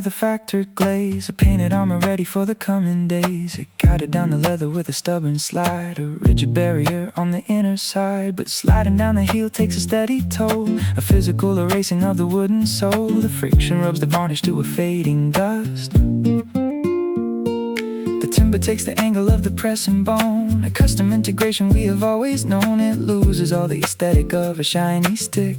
with a factored glaze, a painted armor ready for the coming days. It guided down the leather with a stubborn slide, a rigid barrier on the inner side. But sliding down the heel takes a steady toll, a physical erasing of the wooden sole. The friction rubs the varnish to a fading dust. The timber takes the angle of the press and bone, a custom integration we have always known. It loses all the aesthetic of a shiny stick,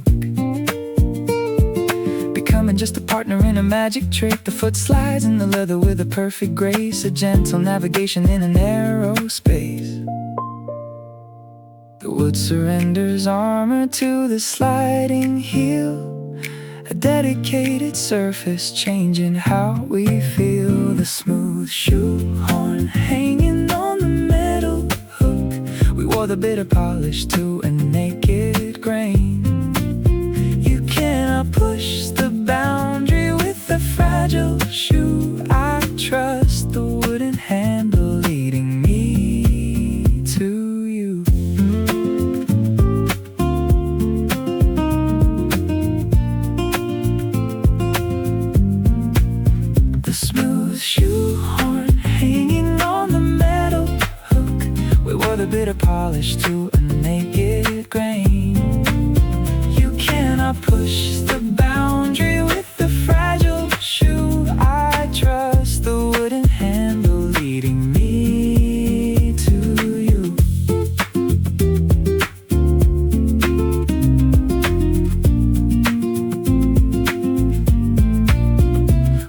becoming just a partner in a magic trick. The foot slides in the leather with a perfect grace, a gentle navigation in a narrow space. The wood surrenders armor to the sliding heel, a dedicated surface changing how we feel. The smooth shoehorn hanging on the metal hook, we wore the bitter polish to a naked grain. You cannot push the boundary with a fragile shoe. I trust the wooden handle leading me to you. The smooth shoehorn hanging on the metal hook, we wore the bitter polish to a naked grain. You cannot push the boundary with the fragile shoe. I trust the wooden handle leading me to you.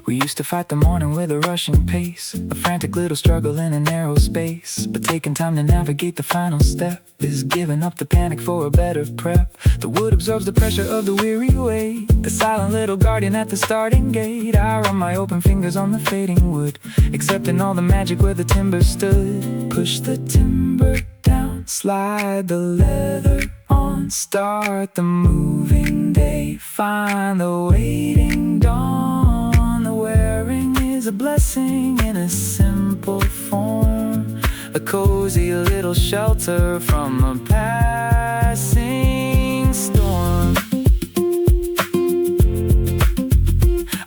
We used to fight the morning with a rushing pace, a frantic little struggle in a narrow space. But taking time to navigate the final step is giving up the panic for a better prep. The wood absorbs the pressure of the weary weight, the silent little guardian at the starting gate. I run my open fingers on the fading wood, accepting all the magic where the timber stood. Push the timber down, slide the leather on, start the moving day, find the waiting dawn. The wearing is a blessing in a simple form, a cozy little shelter from a passing storm.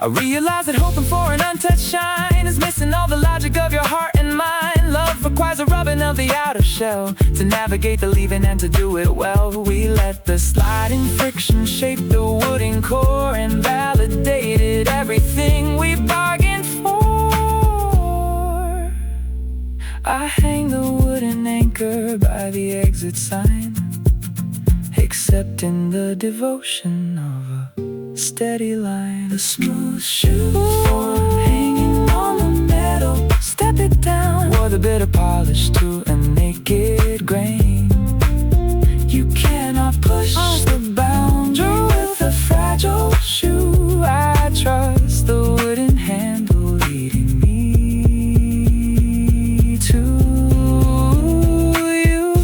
I realize that hoping for an untouched shine is missing all the logic of your heart and mind. Love requires a rubbing of the outer shell to navigate the leaving and to do it well. We let the sliding friction shape the wooden core and validated everything we bargained for. I hang the wooden anchor by the exit sign, accepting the devotion of a steady line. The smooth shoehorn hanging on the metal, step it down, wore the bitter polish to a naked grain. You cannot push the boundary with a fragile shoe. I trust the wooden handle leading me to you.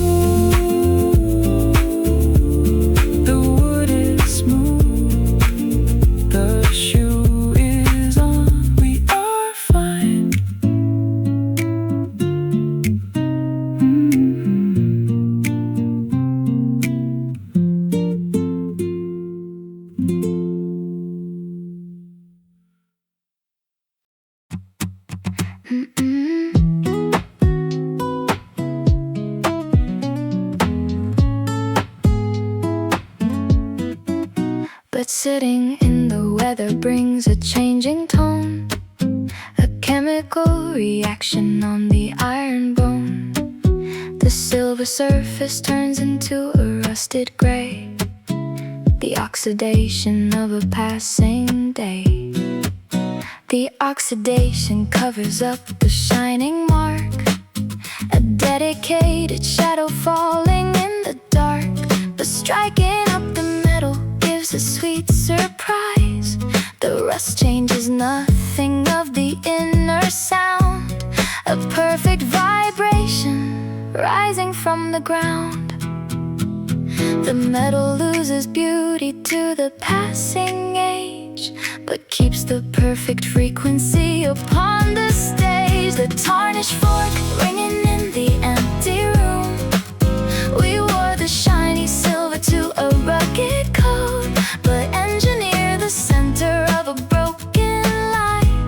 The wood is smooth, the shoe is on, we are fine. But sitting in the weather brings a changing tone, a chemical reaction on the iron bone. The silver surface turns into a rusted gray, the oxidation of a passing day. The oxidation covers up the shining mark, a dedicated shadow falling in the dark. But striking up the metal gives a sweet surprise. The rust changes nothing of the inner sound, a perfect vibration rising from the ground. The metal loses beauty to the passing age, but keeps the perfect frequency upon the stage. The tarnished fork ringing in the empty room, we wore the shiny silver to a rugged code, but engineer the center of a broken line.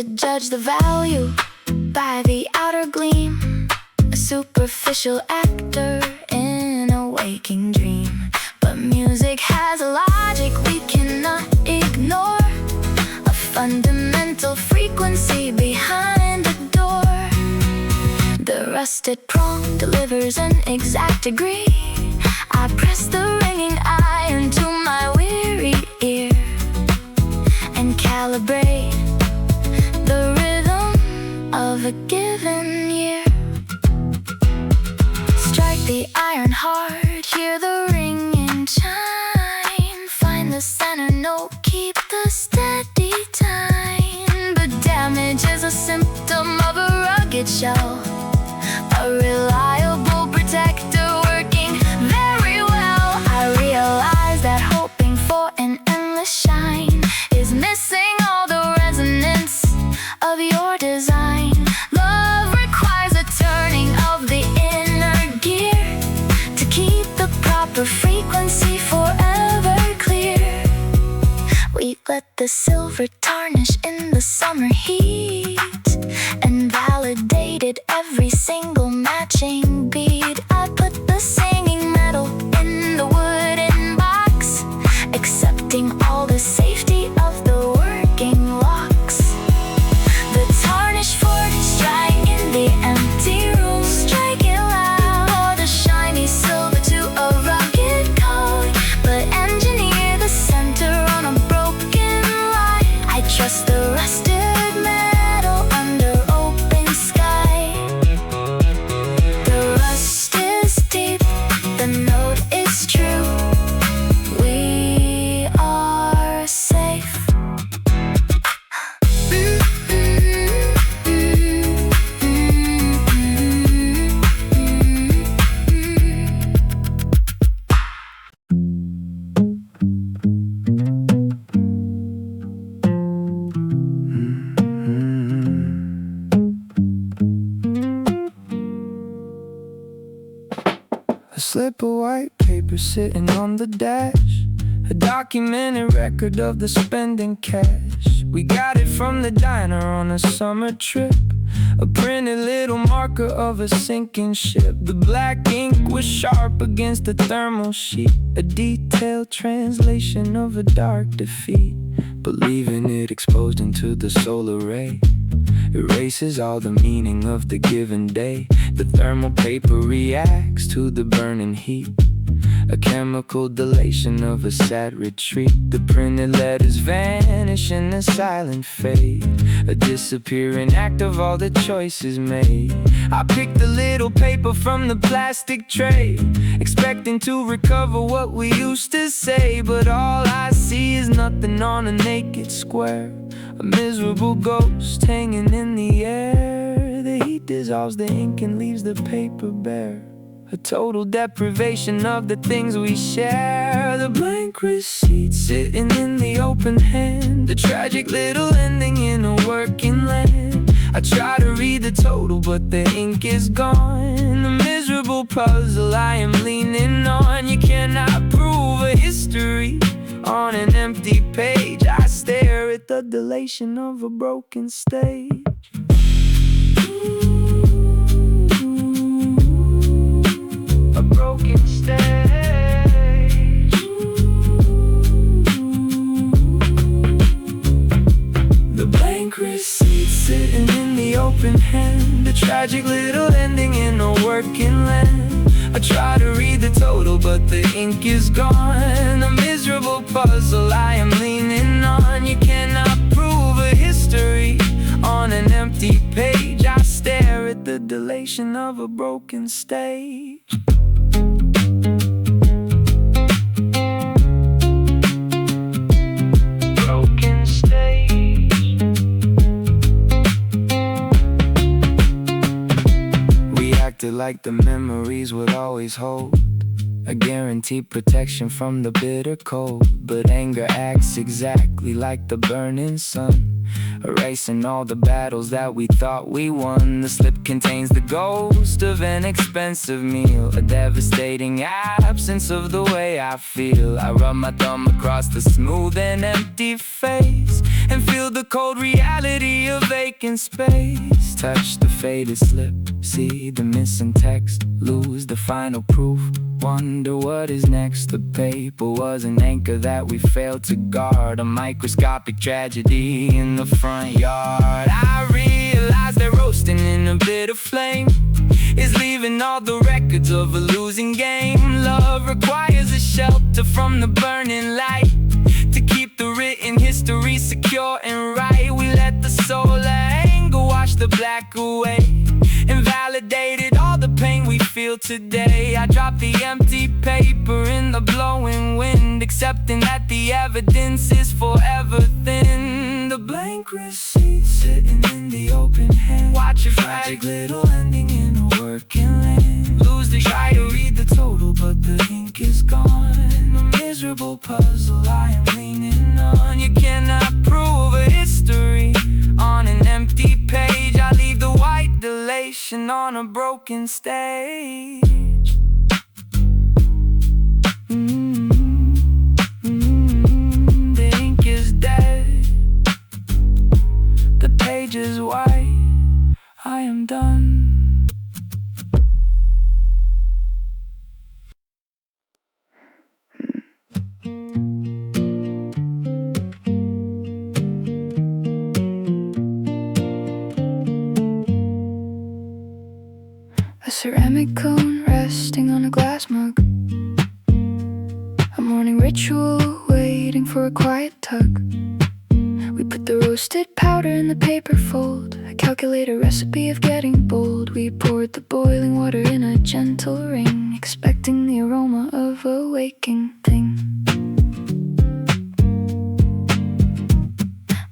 to judge the value by the outer gleam, a superficial actor in a waking dream. But music has a logic we cannot ignore, a fundamental frequency behind the door. The rusted prong delivers an exact degree. I press the ringing iron to my weary ear and calibrate the rhythm of a given year. Strike the iron hard, hear the ringing chime. Find the center note, keep the steady time. But damage is a symptom of a rugged shell, a reliable protector working very well. I realize that hoping for an endless shine is missing all the resonance of your design. Love requires a turning of the inner gear to keep the proper frequency forever clear. We let the silver tarnish in the summer heat and validated every single matching bead. I put the singing metal in the wooden box, accepting all the safety of the working locks. The tarnished fork strike in the empty room, strike it loud. Pour the shiny silver to a rugged code, but engineer the center on a broken line. I trust the rusted metal under open sky. The rust is deep, the note is true. We are safe. A slip of white paper sitting on the dash, a documented record of the spending cash. We got it from the diner on a summer trip, a printed little marker of a sinking ship. The black ink was sharp against the thermal sheet, a detailed translation of a dark defeat. But leaving it exposed into the solar ray erases all the meaning of the given day. The thermal paper reacts to the burning heat, a chemical dilation of a sad retreat. The printed letters vanish in a silent fade, a disappearing act of all the choices made. I picked a little paper from the plastic tray, expecting to recover what we used to say. But all I see is nothing on a naked square, a miserable ghost hanging in the air. The heat dissolves the ink and leaves the paper bare, a total deprivation of the things we share. The blank receipt sitting in the open hand, a tragic little ending in a working land. I try to read the total, but the ink is gone, the miserable puzzle I am leaning on. You cannot prove a history on an empty page. I stare at the dilation of a broken stage. A broken stage. The blank receipt sitting in the open hand, a tragic little ending in a working land. I try to read the total, but the ink is gone, a miserable puzzle I am leaning on. You cannot prove a history on an empty page. I stare at the dilation of a broken stage. Broken stage. We acted like the memories would always hold a guaranteed protection from the bitter cold. But anger acts exactly like the burning sun, erasing all the battles that we thought we won. The slip contains the ghost of an expensive meal, a devastating absence of the way I feel. I rub my thumb across the smooth and empty face and feel the cold reality of vacant space. Touch the faded slip, see the missing text, lose the final proof, wonder what is next. The paper was an anchor that we failed to guard, a microscopic tragedy in the front yard. I realized that roasting in a bit of flame is leaving all the records of a losing game. Love requires a shelter from the burning light to keep the written history secure and right. We let the soul of anger wash the black away, invalidated all the pain we feel today. I dropped the empty paper in the blowing wind, accepting that the evidence is forever thin. The blank receipt sitting in the open hand, watch a tragic little ending in a working land. Lose the try to read the total, but the ink is gone. A miserable puzzle I am leaning on. You cannot prove a history on an empty page. I leave the white dilation on a broken stage. The ink is dead, the page is white, I am done. A ceramic cone resting on a glass mug, a morning ritual waiting for a quiet tug. We put the roasted powder in the paper fold, a calculated recipe of getting bold. We poured the boiling water in a gentle ring, expecting the aroma of a waking thing.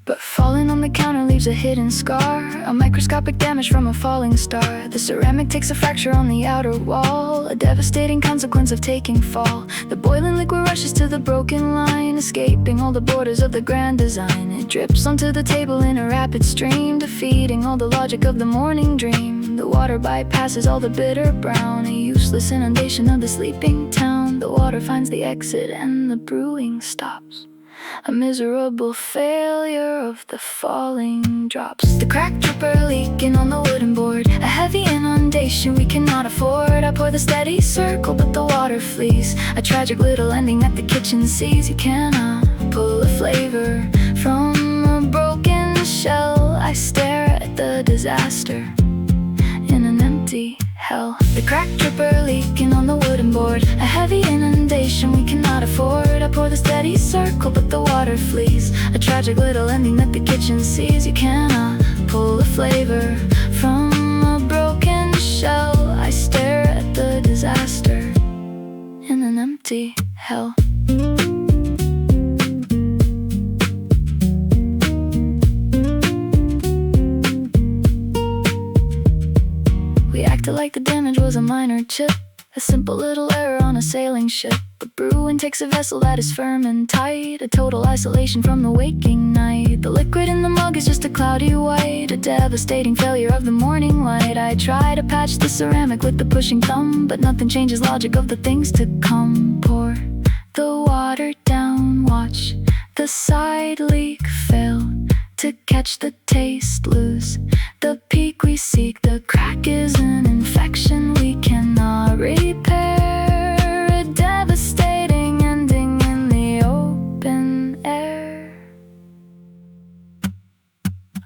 But falling on the counter leaves a hidden scar, a microscopic damage from a falling star. The ceramic takes a fracture on the outer wall, a devastating consequence of taking fall. The boiling liquid rushes to the broken line, escaping all the borders of the grand design. It drips onto the table in a rapid stream, defeating all the logic of the morning dream. The water bypasses all the bitter brown, a useless inundation of the sleeping town. The water finds the exit and the brewing stops, a miserable failure of the falling drops. The cracked dripper leaking on the wooden board, a heavy inundation we cannot afford. I pour the steady circle but the water flees, a tragic little ending that the kitchen sees. You cannot pull a flavor from a broken shell. I stare at the disaster in an empty hell. The cracked dripper leaking on the wooden board, a heavy inundation we cannot afford. I pour the steady circle but the water flees, a tragic little ending that the kitchen sees. You cannot pull a flavor from a broken shell. I stare at the disaster in an empty hell. We acted like the damage was a minor chip, a simple little error on a sailing ship. But brewing takes a vessel that is firm and tight, a total isolation from the waking night. The liquid in the mug is just a cloudy white, a devastating failure of the morning light. I try to patch the ceramic with the pushing thumb, but nothing changes logic of the things to come. Pour the water down, watch the side leak fail to catch the taste, lose the peak we seek. The crack is an infection we cannot repair, a devastating ending in the open air.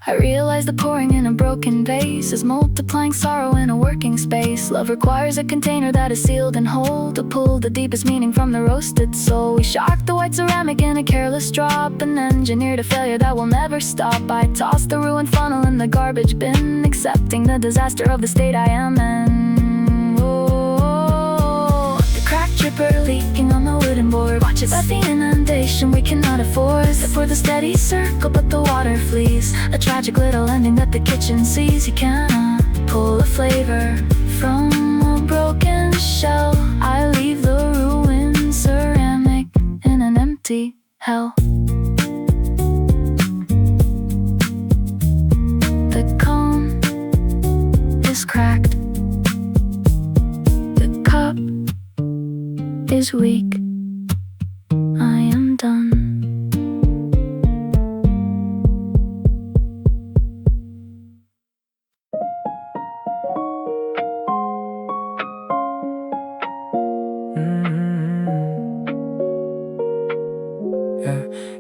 I realize the pouring in a broken vase is multiplying sorrow in a working space. Love requires a container that is sealed and whole to pull the deepest meaning from the roasted soul. We shocked the white ceramic in a careless drop and engineered a failure that will never stop. I tossed the ruined funnel in the garbage bin, accepting the disaster of the state I am in. Oh, the cracked dripper leaking on the wooden board, watch it but the inundation we cannot afford. For the steady circle but the water flees, a tragic little ending that the kitchen sees. You cannot pull a flavor from a broken shell. I leave the room hell. The cone is cracked. The cup is weak. I am done.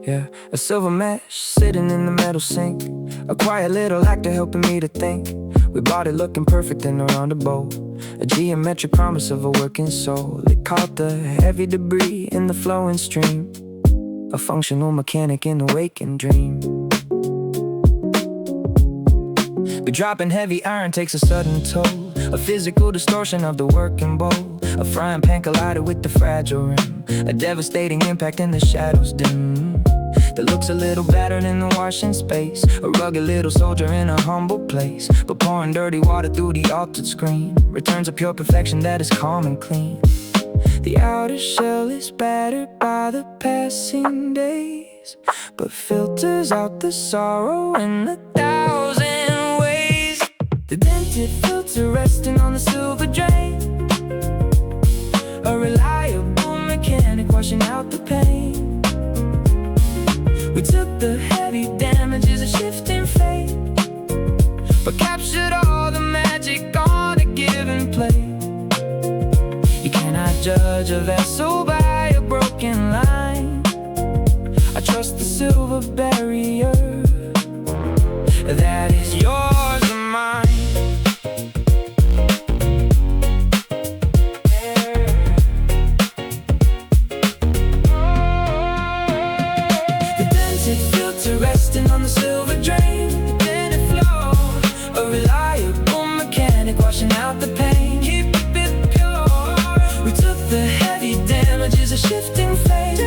Yeah, a silver mesh sitting in the metal sink. A quiet little actor helping me to think. We bought it looking perfect in a rounded bowl. A geometric promise of a working soul. It caught the heavy debris in the flowing stream. A functional mechanic in a waking dream. But dropping heavy iron takes a sudden toll. A physical distortion of the working bowl. A frying pan collided with the fragile rim. A devastating impact in the shadows dim. That looks a little battered in the washing space. A rugged little soldier in a humble place. But pouring dirty water through the altered screen returns a pure perfection that is calm and clean. The outer shell is battered by the passing days, but filters out the sorrow in 1,000 ways. The dented filter resting on the silver drain. A reliable mechanic washing out the pain. We took the heavy damages of shifting fate, but captured all the magic on a given plate. You cannot judge a vessel by a broken line. I trust the silver barrier that is yours and mine. Resting on the silver drain, then it flowed. A reliable mechanic washing out the pain. Keep it pure. We took the heavy damages of shifting fate.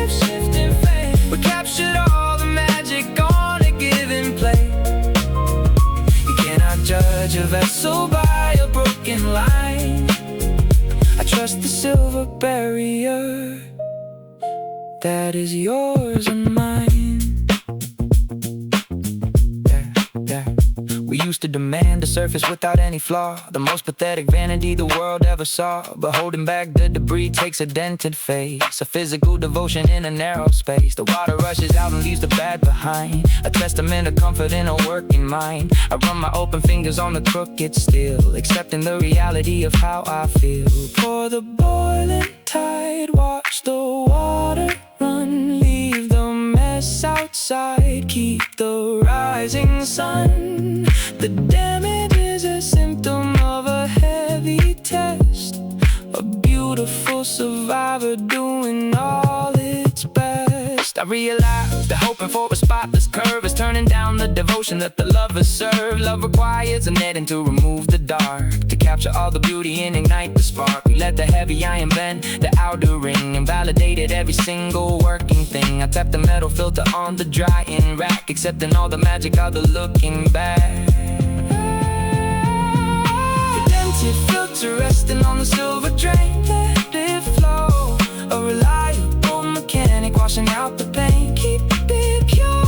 We captured all the magic on a given plate. You cannot judge a vessel by a broken line. I trust the silver barrier that is yours and mine. We used to demand a surface without any flaw, the most pathetic vanity the world ever saw. But holding back the debris takes a dented face, a physical devotion in a narrow space. The water rushes out and leaves the bad behind, a testament of comfort in a working mind. I run my open fingers on the crooked steel, accepting the reality of how I feel. Pour the boiling tide, watch the water run, leave the mess outside, keep the rising sun. The damage is a symptom of a heavy test, a beautiful survivor doing all its best. I realized that hoping for a spotless curve is turning down the devotion that the lovers serve. Love requires a netting to remove the dark, to capture all the beauty and ignite the spark. We let the heavy iron bend the outer ring and validated every single working thing. I tapped the metal filter on the drying rack, accepting all the magic of the looking back. The dented filter resting on the silver drain, let it flow. A reliable mechanic washing out the pain. Keep it pure.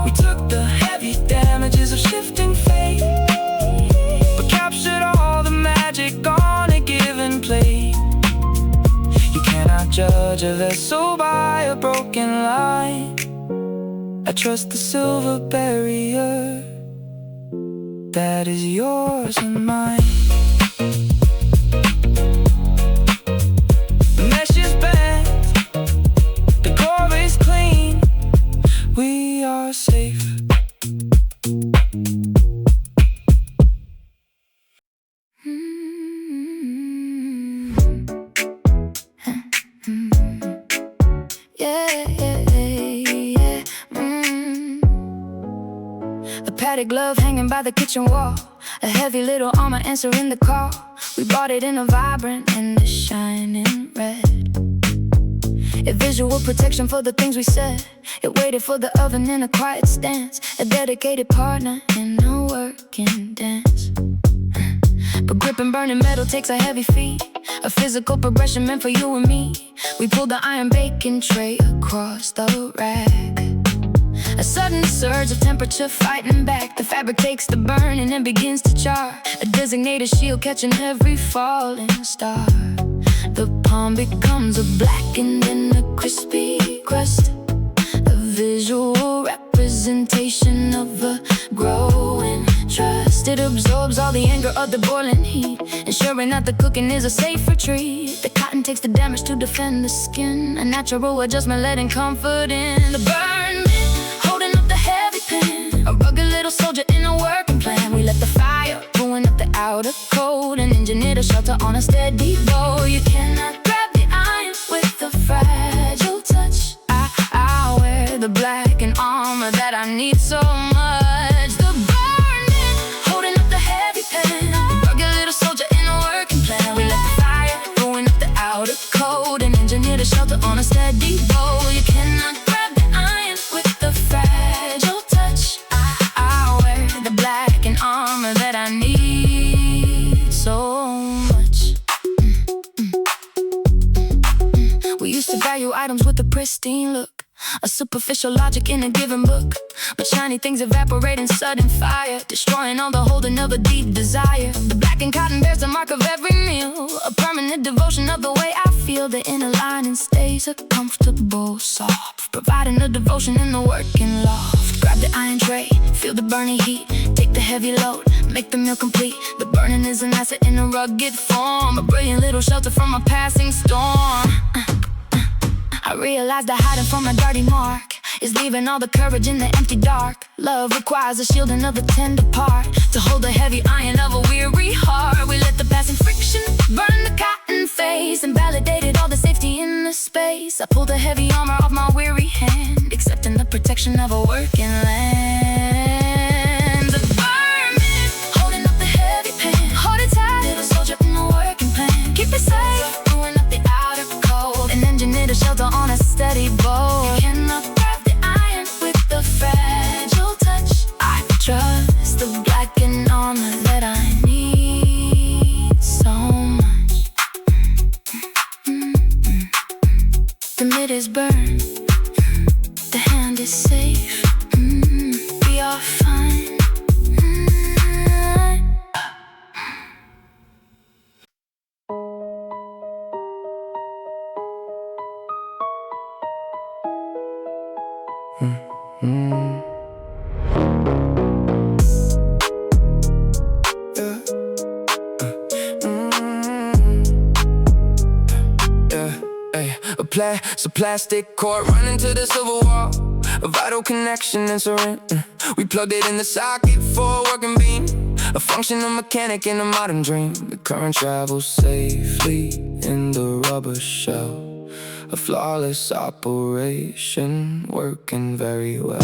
We took the heavy damages of shifting fate, but captured all the magic on a given plate. You cannot judge a vessel by a broken line. I trust the silver barrier that is yours and mine. The mesh is bent, the core is clean, we are safe. A padded glove hanging by the kitchen wall, a heavy little armor answering the call. We bought it in a vibrant and a shining red. A visual protection for the things we said. It waited for the oven in a quiet stance, a dedicated partner in a working dance. But gripping burning metal takes a heavy feat, a A physical progression meant for you and me. We pulled the iron baking tray across the rack. A sudden surge of temperature fighting back. The fabric takes the burn and then begins to char. A designated shield catching every falling star. The palm becomes a blackened and a crispy crust. A visual representation of a growing trust. It absorbs all the anger of the boiling heat, ensuring that the cooking is a safe retreat. The cotton takes the damage to defend the skin. A natural adjustment letting comfort in. The Burned Mitt, holding up the heavy pen. A rugged little soldier in a working plan. We let the fire ruin up the outer coat and engineer a shelter on a steady bow. You cannot grab the iron with a fragile touch. I wear the blackened armor that I need so much. The Burned Mitt, holding up the heavy pen. A rugged little soldier in a working plan. We let the fire ruin up the outer coat and engineer a shelter on a steady bow. You cannot grab the iron with the fragile touch. I wear the blackened armor that I need so much. We used to value items with a pristine look, a superficial logic in a given book. But shiny things evaporate in sudden fire, destroying all the holding of a deep desire. The blackened cotton bears the mark of every meal, a permanent devotion of the way I feel. The inner lining stays a comfortable soft, providing a devotion in the working loft. Grab the iron tray, feel the burning heat, take the heavy load, make the meal complete. The burning is an asset in a rugged form, a brilliant little shelter from a passing storm. I realize that hiding from a dirty mark is leaving all the courage in the empty dark. Love requires a shielding of the tender part to hold the heavy iron of a weary heart. We let the passing friction burn the cotton face and validated all the safety in the space. I pulled the heavy armor off my weary hand, accepting the protection of a working land. The Burned Mitt, holding up the heavy pen. Hold it tight, little soldier in a working plan. Keep it safe, ruin up the outer cold and engineer a shelter on a steady bow. You cannot grab the iron with the fragile touch. I trust the blackened armor that I need so much. The mitt is burned, the hand is safe. We are fine. So plastic cord running to the silver wall, a vital connection and surrender. We plugged it in the socket for a working beam, a functional mechanic in a modern dream. The current travels safely in the rubber shell, a flawless operation working very well.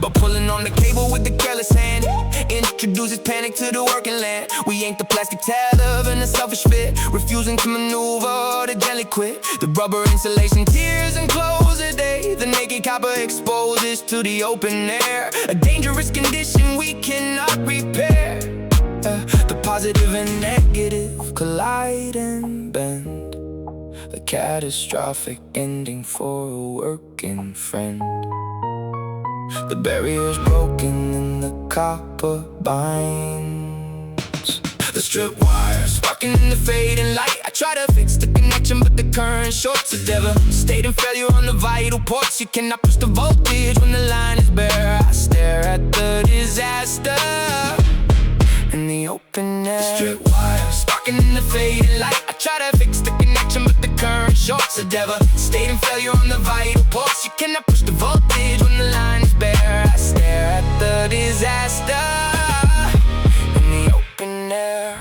But pulling on the cable with the careless hand introduces panic to the working land. We ain't the plastic tether in a selfish fit, refusing to maneuver to gently quit. The rubber insulation tears and close a day. The naked copper exposes to the open air, a dangerous condition we cannot repair. The positive and negative collide and bend, a catastrophic ending for a working friend. The barrier's broken and the copper binds. The strip wire sparking in the fading light. I try to fix the connection but the current shorts. A devastating failure on the vital ports. You cannot push the voltage when the line is bare. I stare at the disaster in the open air. The strip wire sparking in the fading light. I try to fix the connection but the current shorts. A devastating failure on the vital ports. You cannot push the voltage when the line is bare. I stare at the disaster in the open air.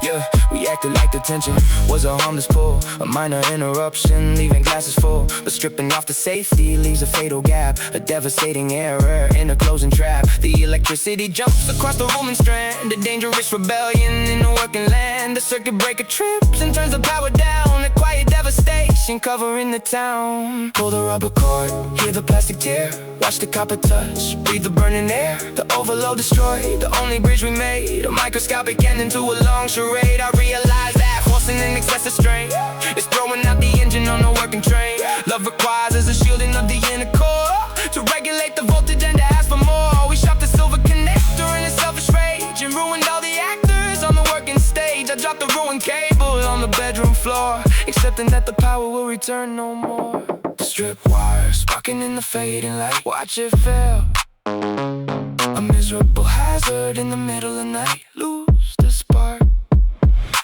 Yeah, we acted like the attention was a harmless pull, a minor interruption, leaving glasses full. But stripping off the safety leaves a fatal gap, a devastating error in a closing trap. The electricity jumps across the room and strand, a dangerous rebellion in the working land. The circuit breaker trips and turns the power down, a quiet devastation covering the town. Pull the rubber cord, hear the plastic tear, watch the copper touch, breathe the burning air. The overload destroyed the only bridge we made, a microscopic ending to a long charade. I realize that forcing an excessive strain is throwing out the engine on a working train. Love requires as a shielding of the inner core to regulate the voltage and to ask for more. We shot the silver connector in a selfish rage and ruined all the actors on the working stage. I dropped the ruined cable on the bedroom floor, accepting that the power will return no more. Strip wires sparking in the fading light, watch it fail. A miserable hazard in the middle of the night, lose the spark.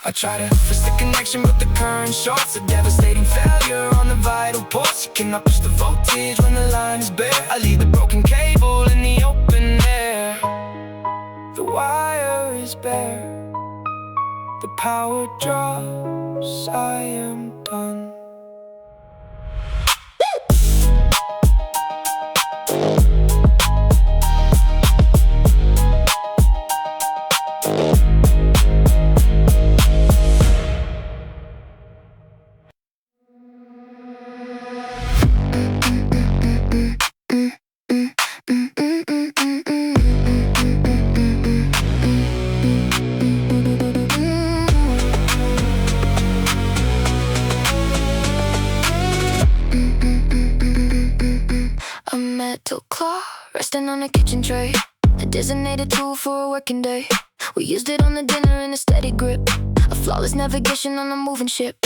I try to fix the connection but the current shorts, a devastating failure on the vital ports. You cannot push the voltage when the line is bare. I leave the broken cable in the open air. The wire is bare, the power drops, I am done. Resting on a kitchen tray, a designated tool for a working day. We used it on the dinner in a steady grip, a flawless navigation on a moving ship.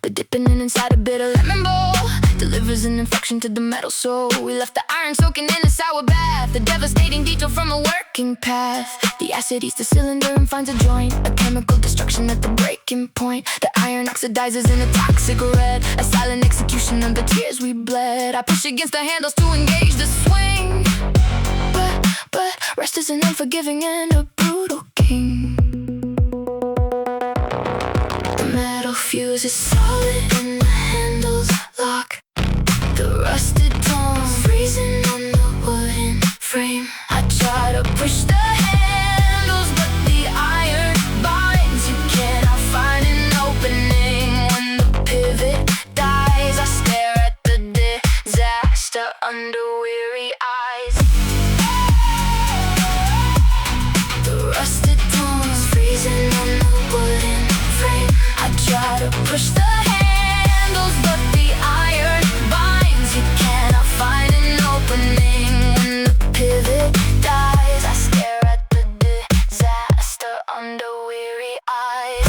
But dipping in inside a bit of lemon bowl delivers an infection to the metal soul. We left the iron soaking in a sour bath, a devastating detour from a working path. The acid eats the cylinder and finds a joint, a chemical destruction at the breaking point. The iron oxidizes in a toxic red, a silent execution of the tears we bled. I push against the handles to engage the swing, but rest is an unforgiving and a brutal king. The metal fuse is solid and the handles lock. The rusted tongs freezing on the wooden frame. I try to push the handles but the iron binds. You cannot find an opening when the pivot dies. I stare at the disaster under weary eyes. Try to push the handles, but the iron binds. You cannot find an opening when the pivot dies. I stare at the disaster under weary eyes.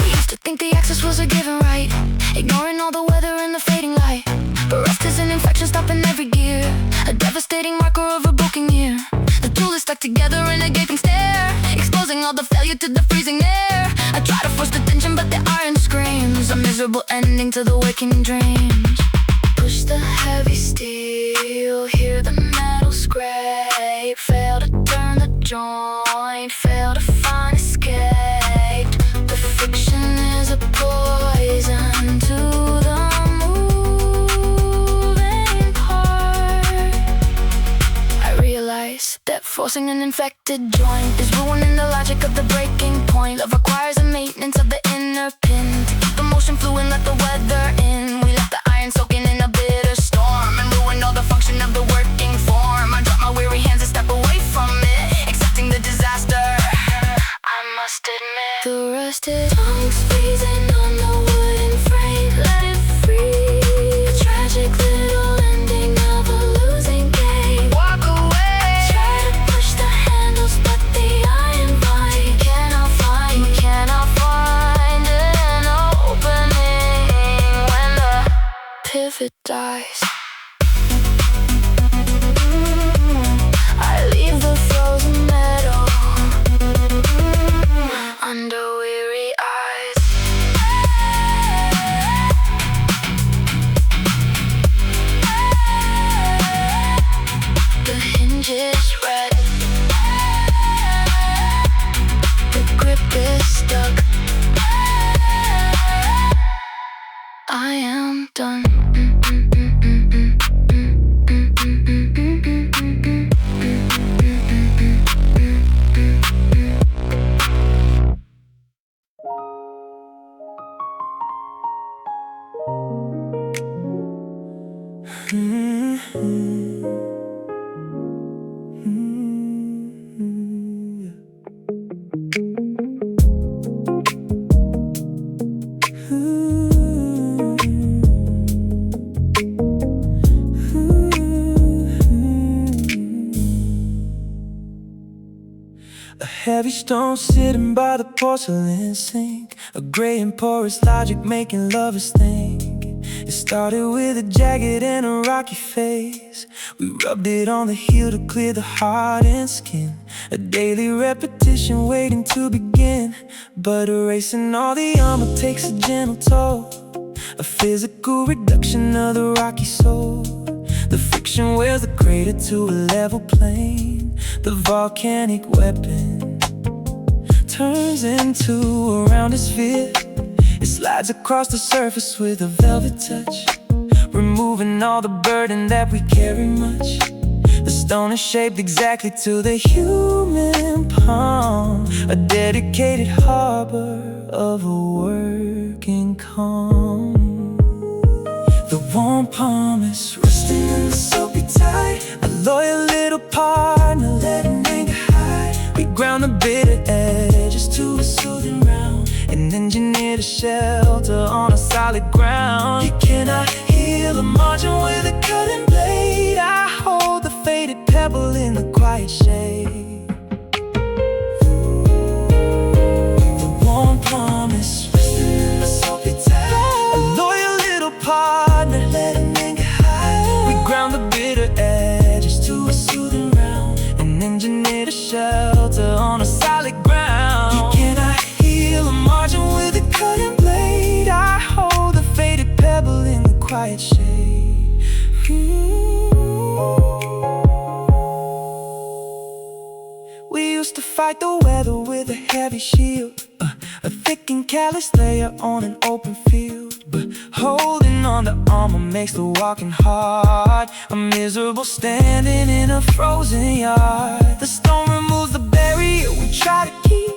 We used to think the access was a given right, ignoring all the weather and the fading light. But rust is an infection stopping every gear, a devastating marker of a broken year. The tool is stuck together in a gaping stare, exposing all the failure to the freezing air. I try to force the tension but the iron screams, a miserable ending to the waking dreams. Push the heavy steel, hear the metal scrape. Fail to turn the joint, fail to find escape. The friction is a poison to the that forcing an infected joint is ruining the logic of the breaking point. Love requires a maintenance of the inner pin to keep the motion fluid and let the weather in. We left the iron soaking in a bitter storm and ruined all the function of the working form. I drop my weary hands and step away from it, accepting the disaster. I must admit, the rusted tongs freezing on the wooden frame. Let it free, a tragic little ending of a losing game. Walk away. If it dies, I leave the frozen metal under weary eyes. I am done. A heavy stone sitting by the porcelain sink, a grey and porous logic making lovers think. It started with a jagged and a rocky face. We rubbed it on the heel to clear the hardened skin. A daily repetition waiting to begin, but erasing all the armor takes a gentle toll. A physical reduction of the rocky soul. The friction wears the crater to a level plane. The volcanic weapon turns into a rounded sphere. It slides across the surface with a velvet touch, removing all the burden that we carry much. The stone is shaped exactly to the human palm, a dedicated harbor of a working calm. The Worn Pumice, rusting in the soapy tide, a loyal little partner, letting anger hide. We ground the bitter edges to a soothing round, and engineered a shelter on a solid ground. You cannot heal a margin with a cutting blade. I hold the faded pebble in the quiet shade. The Worn Pumice, resting in the soapy tide, a loyal little partner, letting anger hide. We ground the bitter edges to a soothing round, and engineered a shelter on a solid ground. You cannot heal a margin with a cutting blade. I hold the faded pebble in the quiet shade. We used to fight the weather with a heavy shield, a thick and callous layer on an open field. But holding on to armor makes the walking hard. A miserable standing in a frozen yard. The stone removes the barrier we try to keep,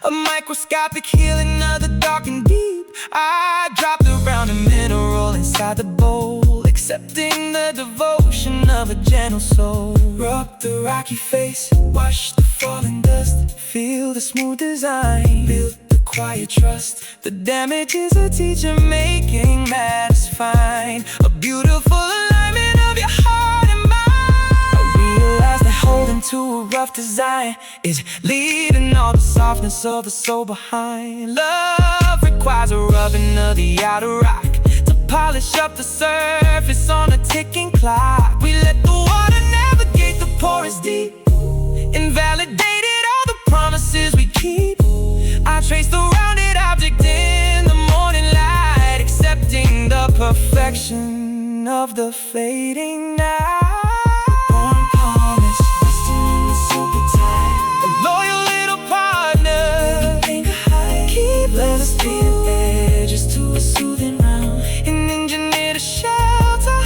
a microscopic healing of the dark and deep. I dropped the rounded mineral inside the bowl, accepting the devotion of a gentle soul. Rub the rocky face, wash the falling dust, feel the smooth design, build the quiet trust. The damage is a teacher making matters fine, a beautiful alignment of your heart and mind. I realize that holding to a rough design is leaving all the softness of the soul behind. Love requires a rubbing of the outer rock to polish up the surface on a ticking clock. We let the water navigate the porous deep, invalidated all the promises we keep. I trace the rounded object in the morning light, accepting the perfection of the fading night. Worn Pumice, resting in the soapy tide, a loyal little partner, keep leather speeding edges to a soothing round, and engineered a shelter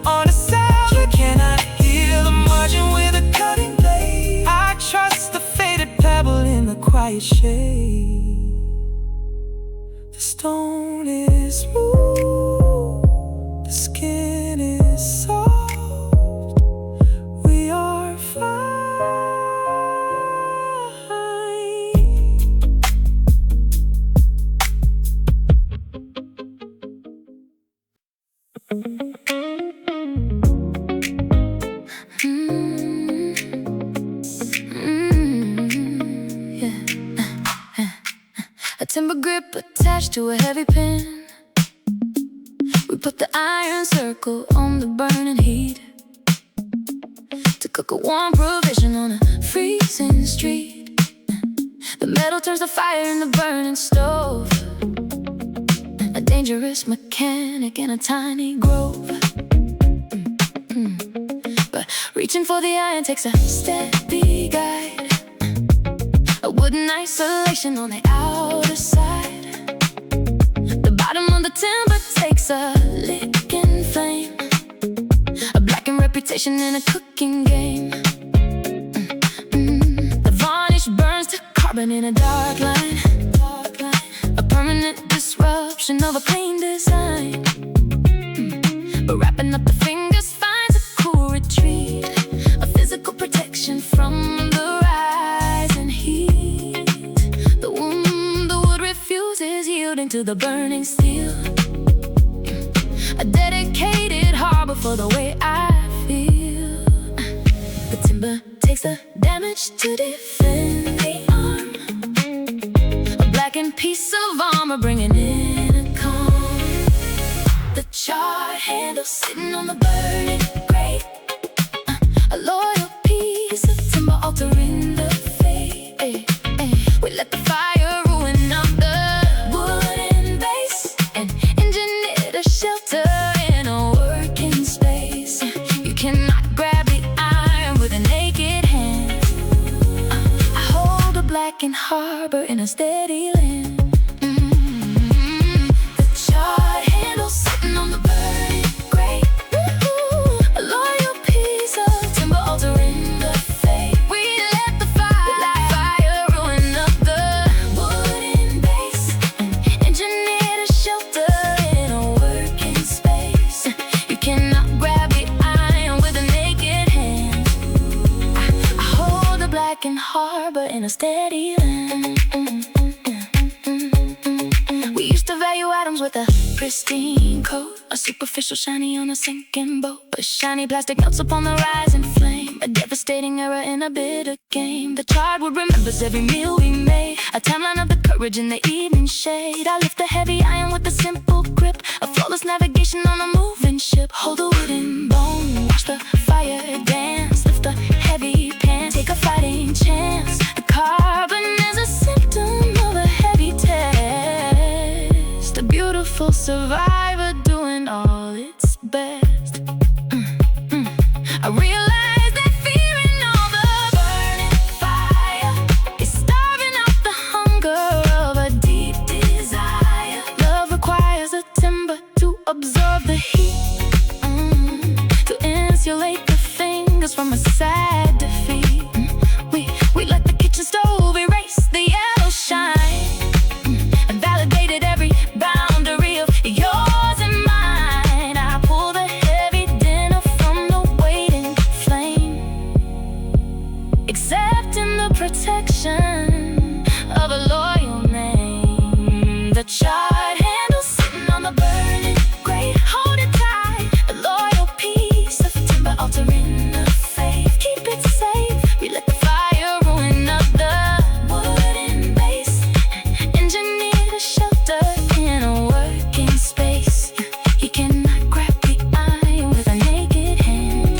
on a south. You cannot heal the margin with a cutting blade. I trust the faded pebble in the quiet shade. The stone is smooth, the skin is soft. We are fine. A timber grip attached to a heavy pin. We put the iron circle on the burning heat to cook a warm provision on a freezing street. The metal turns the fire in the burning stove, a dangerous mechanic in a tiny grove. But reaching for the iron takes a steady guide, a wooden isolation on the outer side. The bottom of the timber takes a licking flame, a blackened reputation in a cooking game. The varnish burns to carbon in a dark line, a permanent disruption of a clean design. But wrapping up the fingers finds a cool retreat, a physical protection from the rising heat. The wood refuses, yielding to the burning steel, a dedicated harbor for the way I feel. The timber takes the damage to defend the arm, a blackened piece of armor bringing in a calm. The charred handle sitting on the burning grate, a loyal piece of timber altering the fate. We let the fire ruin up the wooden base and engineered a shelter in a working space. You cannot grab the iron with a naked hand. I hold a blackened harbor in a steady land. The charred handle sitting on the burning grate, a loyal piece of timber altering the fate. We let the fire ruin up the wooden base and engineered a shelter in a working space. You cannot grab the iron with a naked hand. I hold a blackened harbor in a steady land. We used to value atoms with a pristine coat, a superficial shiny on a sinking boat. But shiny plastic melts upon the rising flame, a devastating error in a bitter game. The charred wood remembers every meal we made, a timeline of the courage in the evening shade. I lift the heavy iron with a simple grip, a flawless navigation on a moving ship. Hold the wooden bone, watch the fire dance, lift the heavy pan, take a fighting chance. The carbon is a symptom of a heavy test, a beautiful survivor doing all its best. I realize that fear in all the burning fire is starving out the hunger of a deep desire. Love requires a timber to absorb the heat, to insulate the fingers from a sad defeat. We let the kitchen stove erase the yellow shine, and validated every boundary of yours and mine. I pull the heavy dinner from the waiting flame, accepting the protection of a loyal name. The charred handle sitting on the burning grate, hold it tight, a loyal piece of timber altering the faith. Keep it safe, we let the fire ruin up the wooden base, engineer a shelter in a working space. You cannot grab the iron with a naked hand.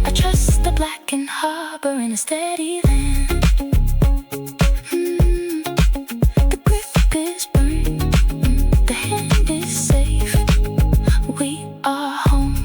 I trust the blackened harbor in a steady land. The grip is burned, the hand is safe. We are home.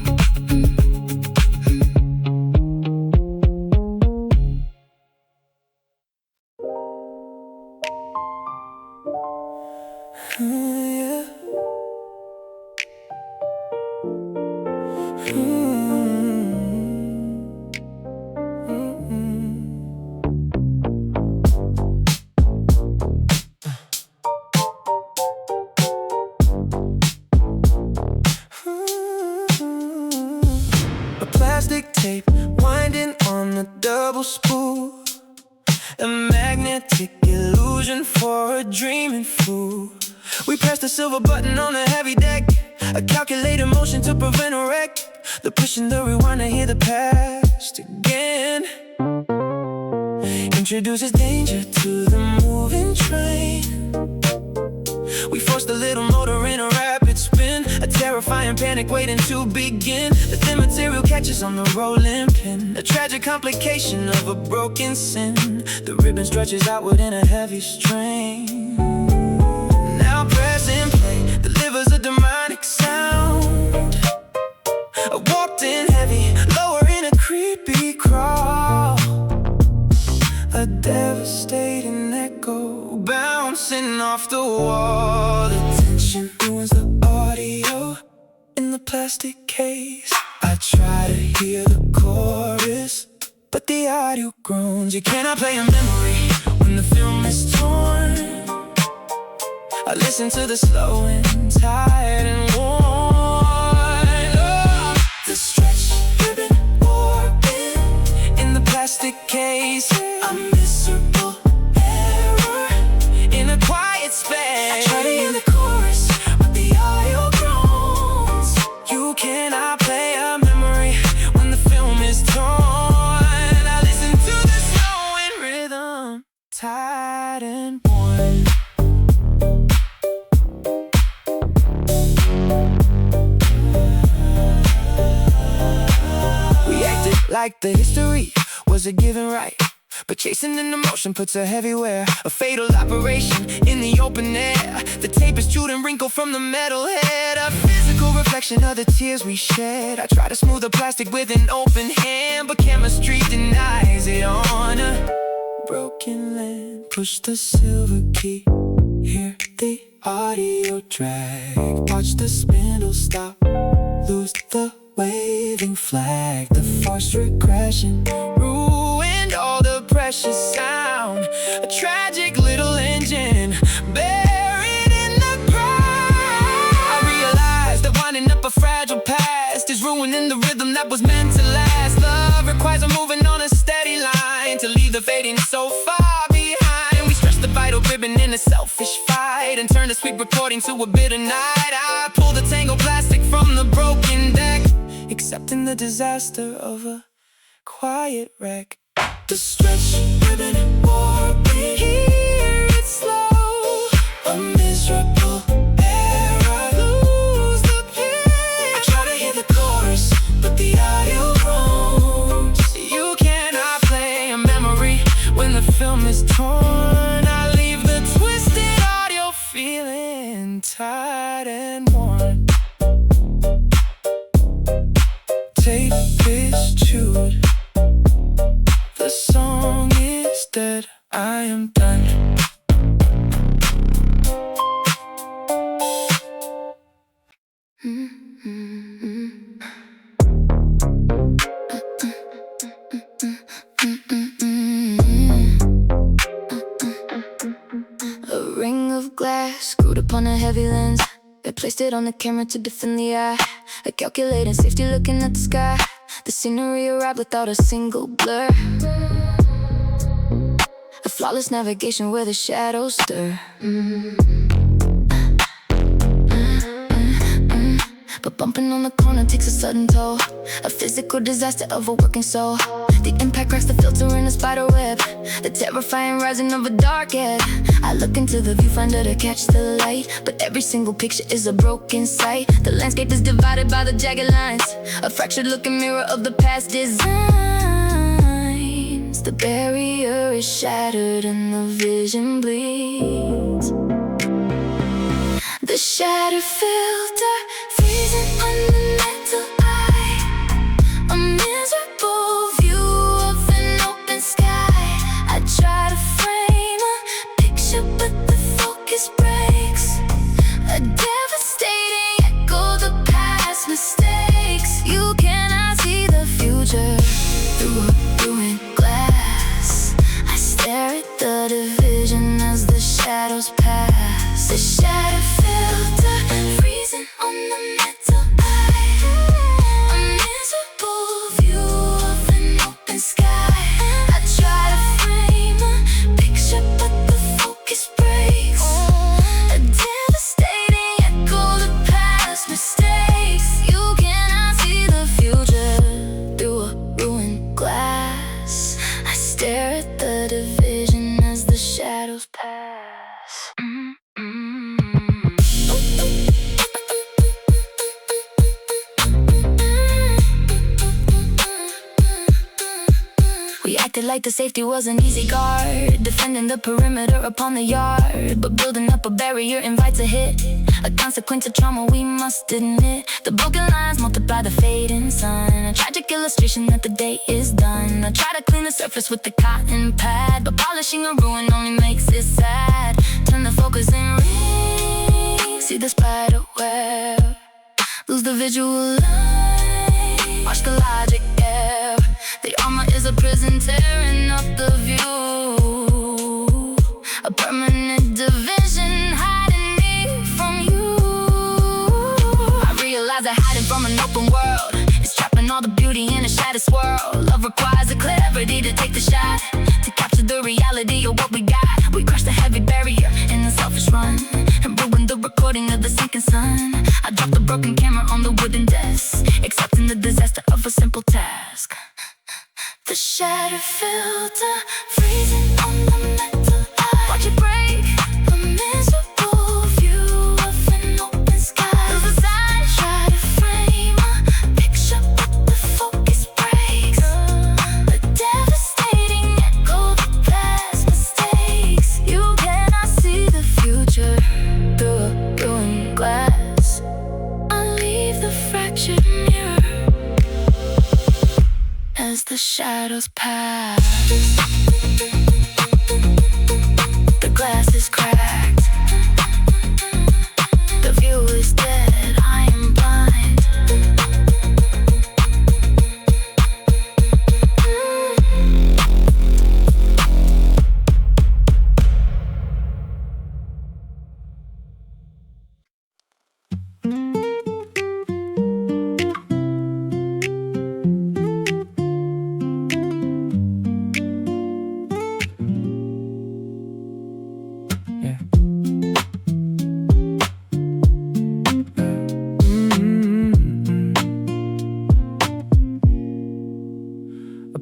A plastic tape winding on the double spool, a magnetic illusion for a dreaming fool. We press the silver button on the heavy deck, a calculated motion to prevent a wreck. The push and the rewind, I hear the past again. Introduces danger to the moving train. We force the little motor in a rapid spin, a terrifying panic waiting to begin. The thin material catches on the rolling pin, a tragic complication of a broken sin. The ribbon stretches outward in a heavy strain. Now press and play delivers a demonic sound. I walked in heavy, lower in a creepy crawl, a devastating echo bouncing off the wall. The tension ruins plastic case. I try to hear the chorus, but the audio groans. You cannot play a memory when the film is torn. I listen to the slow and tired and worn. Oh, the stretch ribbon orbit in the plastic case. A miserable error in a quiet space. I try to hear the chorus, but the audio groans. You cannot play a memory when the film is torn. I listen to the slow and rhythm, tired and worn. We acted like the history was a given right, but chasing an emotion puts a heavy wear. A fatal operation in the open air. The tape is chewed and wrinkled from the metal head. A physical reflection of the tears we shed. I try to smooth the plastic with an open hand, but chemistry denies it on a broken land. Push the silver key, hear the audio drag. Watch the spindle stop, lose the waving flag. The forced regression ruined all the precious sound. A tragic little engine buried in the ground. I realized that winding up a fragile past is ruining the rhythm that was meant to last. Love requires a moving on a steady line to leave the fading so far behind. We stretch the vital ribbon in a selfish fight and turn the sweet recording to a bitter night. I pull the tangled plastic from the broken deck, accepting the disaster of a quiet wreck. The stretch ribbon orbit, hear it slow. A miserable error, lose the pitch. I try to hear the chorus, but the audio groans. You cannot play a memory when the film is torn. I leave the twisted audio feeling tired and worn. Tape is chewed, the song is dead, I am done. A ring of glass screwed upon a heavy lens. I placed it on the camera to defend the eye. A calculating safety looking at the sky. The scenery arrived without a single blur. A flawless navigation where the shadows stir. But bumping on the corner takes a sudden toll. A physical disaster of a working soul. The impact cracks the filter in a spider web. The terrifying rising of a dark head. I look into the viewfinder to catch the light, but every single picture is a broken sight. The landscape is divided by the jagged lines, a fractured looking mirror of the past designs. The barrier is shattered and the vision bleeds. The shattered filter freezing on the metal eye. A miserable view of an open sky. I try to frame a picture but the focus breaks. A devastating echo of the past mistakes. You cannot see the future through a ruined glass. I stare at the division as the shadows pass. The shadow filter freezing on the metal eye. A miserable view of an open sky. I try to frame a picture but the focus breaks. A devastating echo of the past mistakes. You cannot see the future through a ruined glass. I stare at the division as the shadows pass. We acted like the safety was an easy guard, defending the perimeter upon the yard. But building up a barrier invites a hit, a consequence of trauma we must admit. The broken lines multiply the fading sun, a tragic illustration that the day is done. I try to clean the surface with the cotton pad, but polishing a ruin only makes it sad. Turn the focus and ring, see the spider web. lose the visual line. Watch the logic ebb. The armor is a prison tearing up the view. A permanent division hiding me from you. I realize that hiding from an open world is trapping all the beauty in a shattered swirl. Love requires the clarity to take the shot, to capture the reality of what we got. We crushed the heavy barrier in the selfish run and ruined the recording of the sinking sun. I dropped the broken camera on the wooden desk, accepting the disaster of a simple task. The shattered filter freezing on the metal eye. Watch it break, a miserable view of an open sky. Lose the side, try to frame a picture, but the focus breaks. A devastating echo of past mistakes. You cannot see the future through a ruined glass. I leave the fractured mirror as the shadows pass. The glass is cracked. The view is dead. I am blind.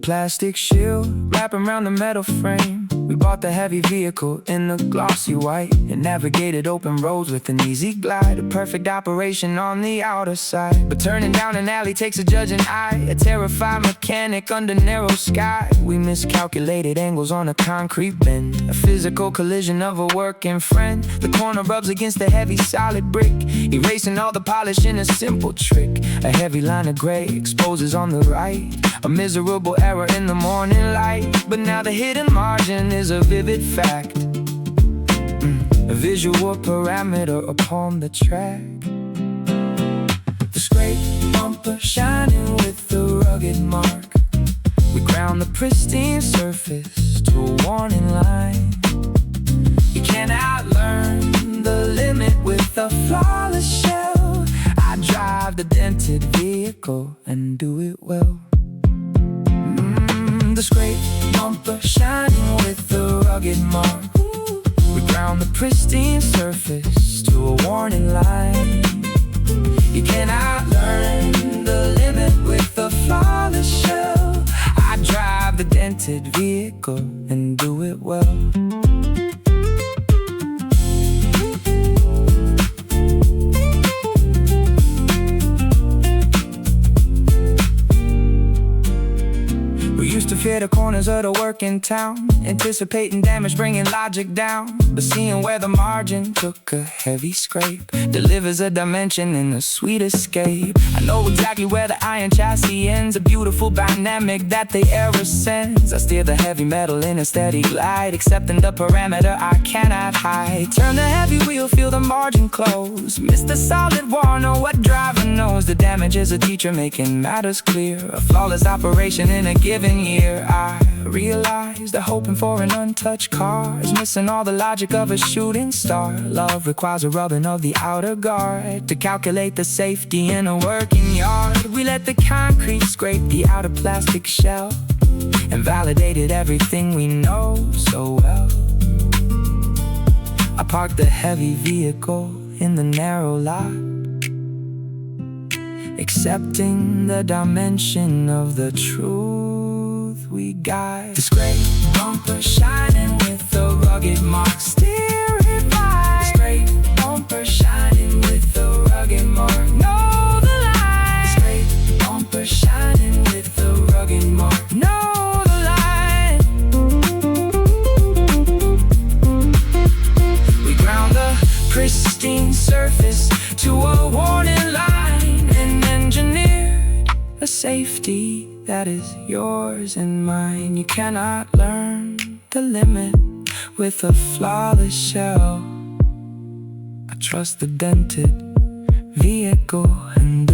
Plastic shield wrapping around the metal frame. We bought the heavy vehicle in the glossy white and navigated open roads with an easy glide. A perfect operation on the outer side, but turning down an alley takes a judging eye. A terrified mechanic under narrow sky. We miscalculated angles on a concrete bend, a physical collision of a working friend. The corner rubs against the heavy solid brick, erasing all the polish in a simple trick. A heavy line of gray exposes on the right, a miserable error in the morning light. But now the hidden margin is a vivid fact, a visual parameter upon the track. The scraped bumper shining with the rugged mark. We ground the pristine surface to a warning line. You cannot learn the limit with a flawless shell. I drive the dented vehicle and do it well. The scraped bumper shining with the rugged mark. We ground the pristine surface to a warning line. You cannot learn the limit with a flawless shell. I drive the dented vehicle and do it well. Used to fear the corners of the working town, anticipating damage, bringing logic down. But seeing where the margin took a heavy scrape delivers a dimension and a sweet escape. I know exactly where the iron chassis ends, a beautiful dynamic that the error sends. I steer the heavy metal in a steady glide, accepting the parameter I cannot hide. Turn the heavy wheel, feel the margin close. Miss the solid wall, know what driver knows. The damage is a teacher making matters clear. A flawless operation in a given year. I realized that hoping for an untouched car is missing all the logic of a shooting star. Love requires a rubbing of the outer guard to calculate the safety in a working yard. We let the concrete scrape the outer plastic shell and validated everything we know so well. I parked the heavy vehicle in the narrow lot, accepting the dimension of the truth we got. The scraped bumper shining with the rugged mark. Steer it by. The scraped bumper shining with the rugged mark. Know the line. The scraped bumper shining with the rugged mark. Know the line. We ground the pristine surface to a warning line and engineered a safety that is yours and mine. You cannot learn the limit with a flawless shell. I trust the dented vehicle and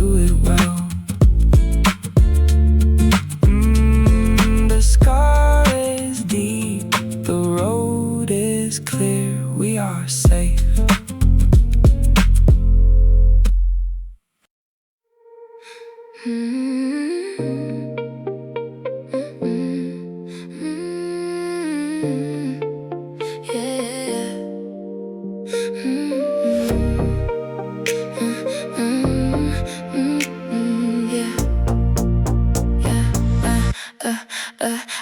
A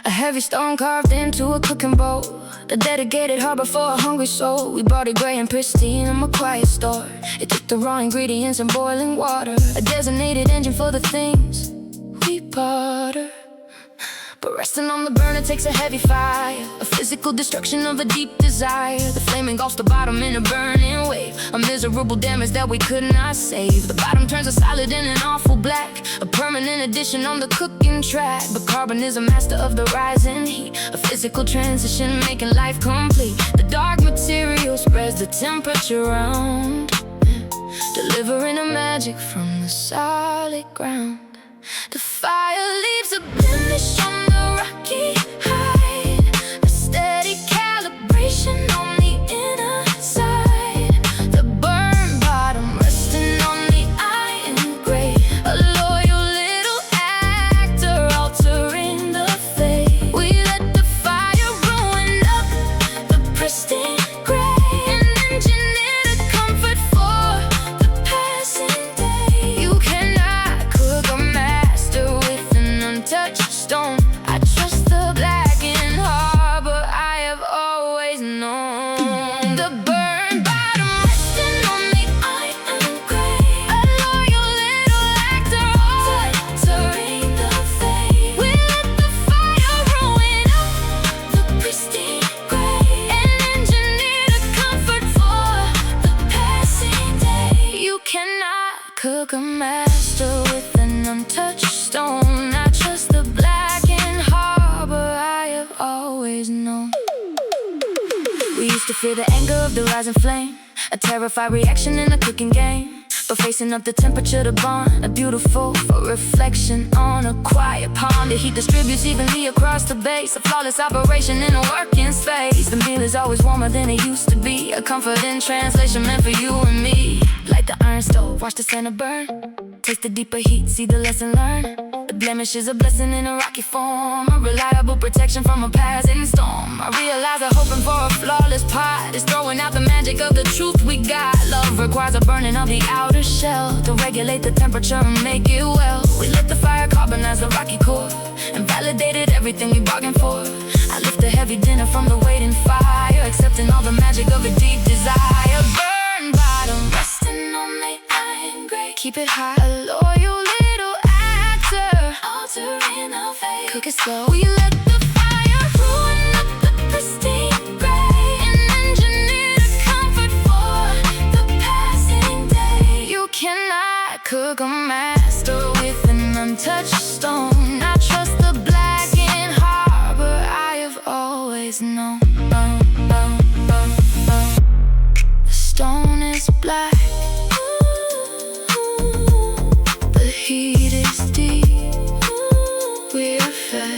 heavy stone carved into a cooking bowl, a dedicated harbor for a hungry soul. We bought it gray and pristine from a quiet store. It took the raw ingredients and boiling water, a designated engine for the things we barter. But resting on the burner takes a heavy fire, a physical destruction of a deep desire. The flame engulfs the bottom in a burning wave, a miserable damage that we could not save. The bottom turns a solid and an awful black, a permanent addition on the cooking track. But carbon is a master of the rising heat, a physical transition making life complete. The dark material spreads the temperature around, delivering a magic from the solid ground. The fire leaves a blemish on the rocky hide, a steady calibration on the inner side. The burned bottom resting on the iron gray, a loyal little actor altering the fate. We let the fire ruin up the pristine gray, and engineer the comfort for the passing day. You cannot cook a master with an untouched stone. I trust the blackened harbor I have always known. The burned bottom resting on the iron gray, a loyal little actor altering the fate. We let the fire ruin up the pristine gray, and engineer the comfort for the passing day. You cannot cook a master with an untouched stone. I trust the blackened harbor I have always known. We used to fear the anger of the rising flame, a terrified reaction in a cooking game. But facing up the temperature to bond, a beautiful reflection on a quiet pond. The heat distributes evenly across the base, a flawless operation in a working space. The meal is always warmer than it used to be, a comfort in translation meant for you and me. Light the iron stove, watch the center burn, taste the deeper heat, see the lesson learned. The blemish is a blessing in a rocky form, a reliable protection from a passing storm. I realize that hoping for a flawless pot is throwing out the magic of the truth we got. Love requires a burning of the outer shell to regulate the temperature and make it well. We lit the fire, carbonized the rocky core, and validated everything we bargained for. I lift the heavy dinner from the waiting fire, accepting all the magic of a deep desire. Burn bottom, resting on the iron gray, keep it high, a loyal little actor altering the fate. Cook it slow, we let the fire ruin up the pristine gray, and engineer the comfort for the passing day. You cannot cook a master with an untouched stone. I trust the blackened harbor I have always known. The stone is black, the heat is deep, we're fed.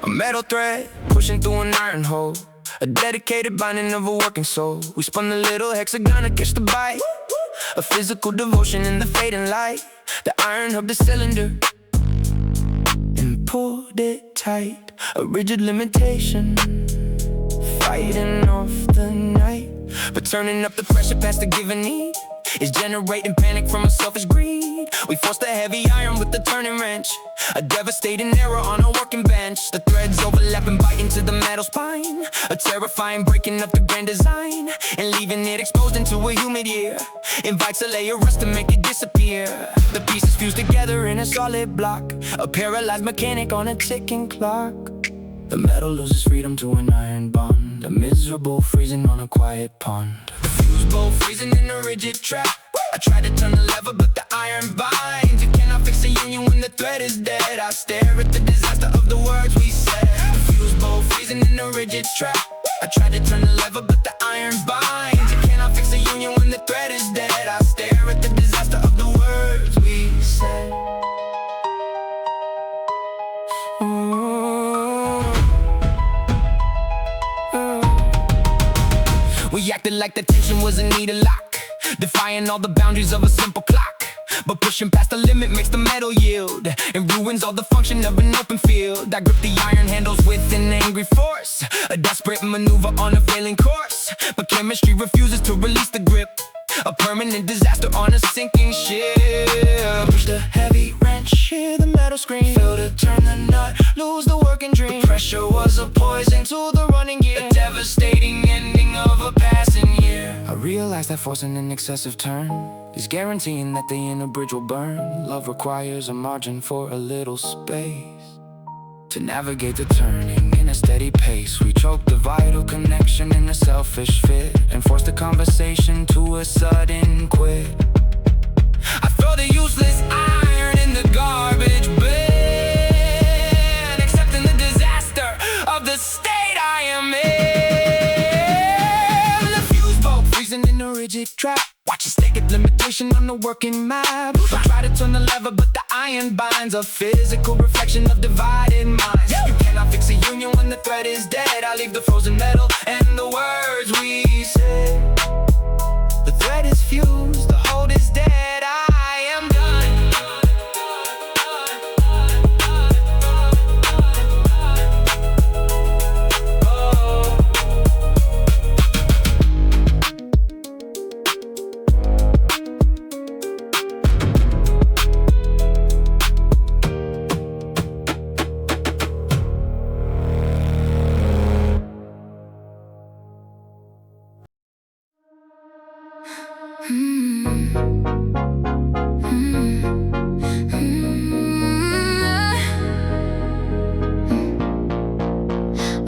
A metal thread pushing through an iron hole, a dedicated binding of a working soul. We spun the little hexagon to catch the bite, a physical devotion in the fading light. The iron hub the cylinder and pulled it tight, a rigid limitation, fighting off the night. But turning up the pressure past the given need is generating panic from a selfish greed. We forced the heavy iron with the turning wrench, a devastating error on a working bench. The threads overlap and bite into the metal spine, a terrifying breaking up the grand design, and leaving it exposed into a humid air. Invites a layer of rust to make it disappear. The pieces fused together in a solid block, a paralyzed mechanic on a ticking clock. The metal loses freedom to an iron bond, a miserable freezing on a quiet pond. The fuse bolt freezing in a rigid trap. I tried to turn the lever but the iron binds. You cannot fix a union when the thread is dead. I stare at the disaster of the words we said. The fuse bolt freezing in a rigid trap. I tried to turn the lever but the iron binds. You cannot fix a We acted like the tension was a needle lock, defying all the boundaries of a simple clock. But pushing past the limit makes the metal yield and ruins all the function of an open field. I grip the iron handles with an angry force, a desperate maneuver on a failing course. But chemistry refuses to release the grip, a permanent disaster on a sinking ship. Push the heavy wrench, hear the metal scream, fail to turn the nut, lose the working dream. The pressure was a poison to the running gear, a devastating ending of a passing year. I realized that forcing an excessive turn is guaranteeing that the inner bridge will burn. Love requires a margin for a little space to navigate the turning in a steady pace. We choke the vital connection in a selfish fit and force the conversation to a sudden quit. I throw the useless iron in the garbage bin, accepting the disaster of the state I am in. The fuse bolt freezing in a rigid trap, watch it stake at limitation on the working map. I try to turn the lever but the iron binds, a physical reflection of divided minds. You cannot fix a union when the thread is dead. I leave the frozen metal and the words we say. The thread is fused, the hold is dead, I am done.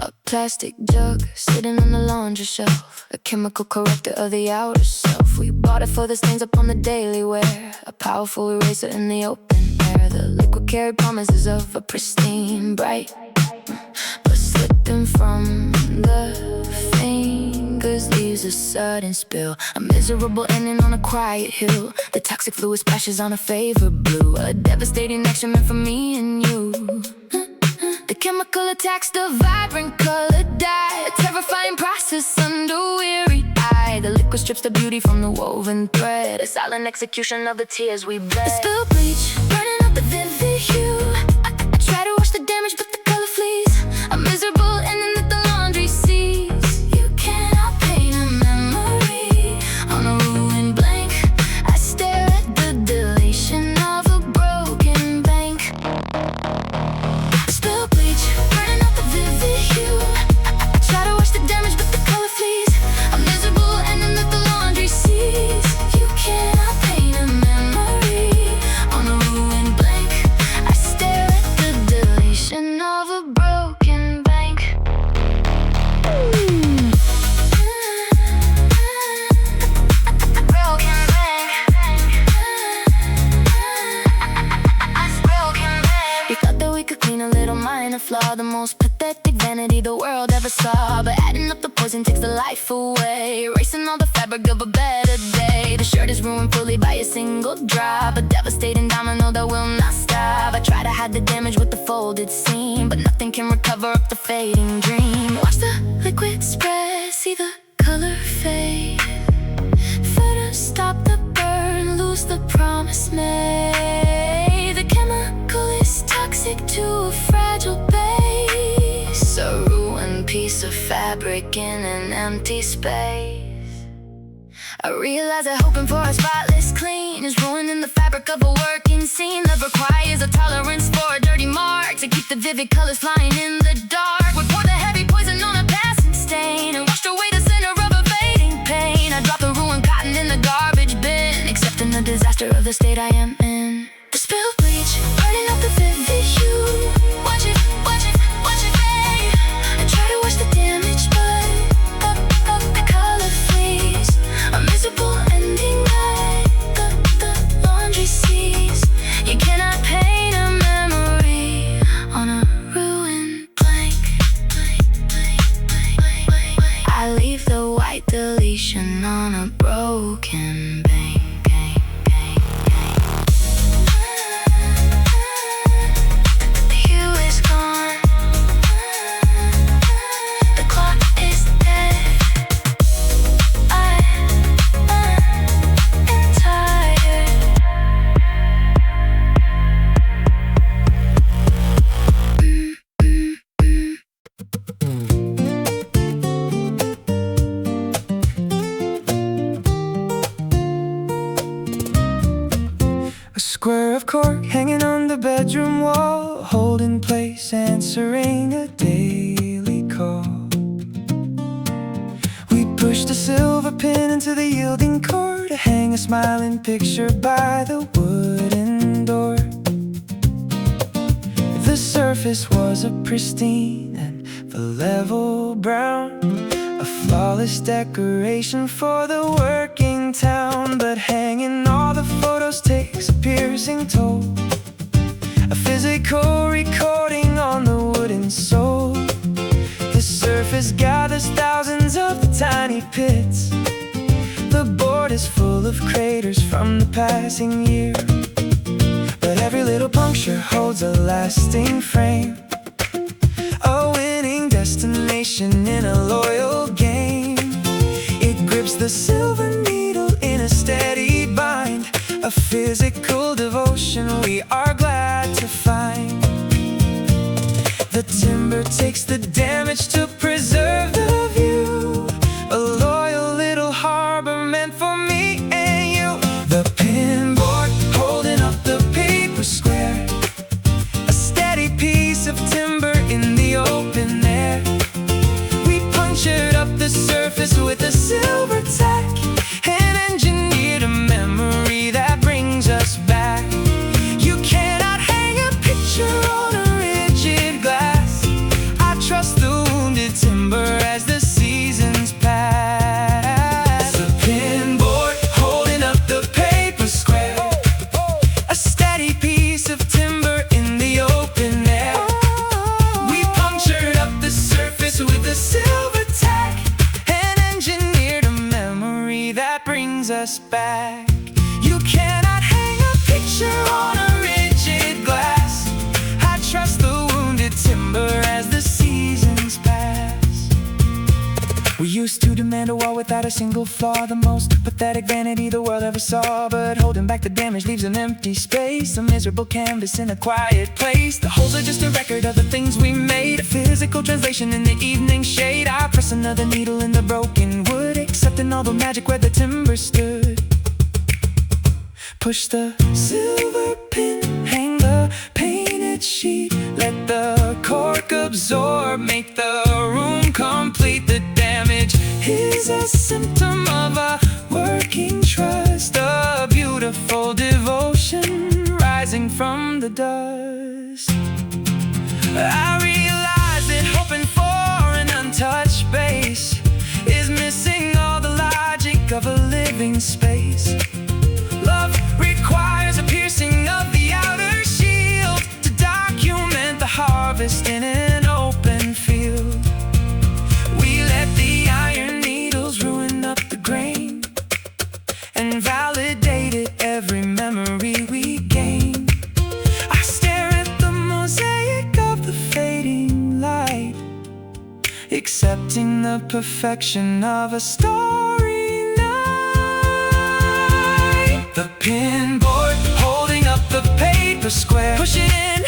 A plastic jug sitting on the laundry shelf, a chemical corrector of the outer self. We bought it for the stains upon the daily wear, a powerful eraser in the open air. The liquid carried promises of a pristine bright, but slipping from the fingers leaves a sudden spill, a miserable ending on a quiet hill. The toxic fluid splashes on a favorite blue, a devastating action meant for me and you. The chemical attacks the vibrant color dye, a terrifying process under weary eye. The liquid strips the beauty from the woven thread, a silent execution of the tears we bled. The spilled bleach, burning up the vivid hue. I try to wash the damage but the color flees, a miserable ending that the laundry sees. You cannot paint a memory on a ruined blank. I stare at the dilation of a broken bank. Spilled bleach, burning up the vivid hue. I try to wash the damage but the color flees, a miserable ending that the laundry sees. You cannot paint a memory on a ruined blank. I stare at the dilation of a broken bank. Broken bank. Broken bank. We thought that we could clean a little minor flaw, the most pathetic vanity the world ever saw. But adding up the poison takes the life away, erasing all the fabric of a better day. The shirt is ruined fully by a single drop, a devastating domino that will not stop. I try to hide the damage with the folded seam, but nothing can recover up the fading dream. Watch the liquid spread, see the color fade. Further stop the burn, lose the promise made. The chemical is toxic to a fragile base, a ruined piece of fabric in an empty space. I realize that hoping for a spotless clean is ruining the fabric of a working scene. Love requires a tolerance for a dirty mark, to keep the vivid colors flying in the dark. We pour the heavy poison on a passing stain and washed away the center of a fading pain. I drop the ruined cotton in the garbage bin, accepting the disaster of the state I am in. The spilled bleach, burning up the vivid hue. Watch it, watch it, watch it fade. I try to wash the damage but the color flees, a miserable ending that the laundry sees. You cannot paint a memory on a ruined blank. I leave the white deletion on a broken bank. The hue is gone, the clock is dead. cork hanging on the bedroom wall, holding place, answering a daily call. We pushed a silver pin into the yielding core to hang a smiling picture by the wooden door. The surface was a pristine and the level brown, a flawless decoration for the working town. But hanging all the photos takes a piercing toll, a physical recording on the wooden sole. The surface gathers thousands of tiny pits. The board is full of craters from the passing year, but every little puncture holds a lasting frame, a winning destination in a loyal game. It grips the silver needle in a steady bind, a physical devotion we are glad to find. The timber takes the damage to preserve the view, a loyal little harbor meant for me and you. The pinboard holding up the paper square, a steady piece of timber in the open air. We punctured up the surface with a silver tack and engineered a memory that brings us back. You cannot hang a picture on a rigid glass. I trust the wounded timber as the seasons pass. The pinboard holding up the paper square, a steady piece of timber in the open air. We punctured up the surface with a silver tack and engineered a memory that brings us back. You cannot hang a picture on a rigid glass. I trust the wounded timber as the seasons pass. We used to demand a wall without a single flaw, the most pathetic vanity the world ever saw. But holding back the damage leaves an empty space, a miserable canvas in a quiet place. The holes are just a record of the things we made, a physical translation in the evening shade. I press another needle in the broken wood, accepting all the magic where the timber stood. Push the silver pin, hang the painted sheet, let the cork absorb, make the room complete. The damage is a symptom of a working trust, a beautiful devotion rising from the dust. I realize that hoping for an untouched base is missing all the logic of a living space. Love requires a piercing of the outer shield to document the harvest in an open field. We let the iron needles ruin up the grain and validated every memory we gain. I stare at the mosaic of the fading light, accepting the perfection of a story. The pinboard holding up the paper square, push it in,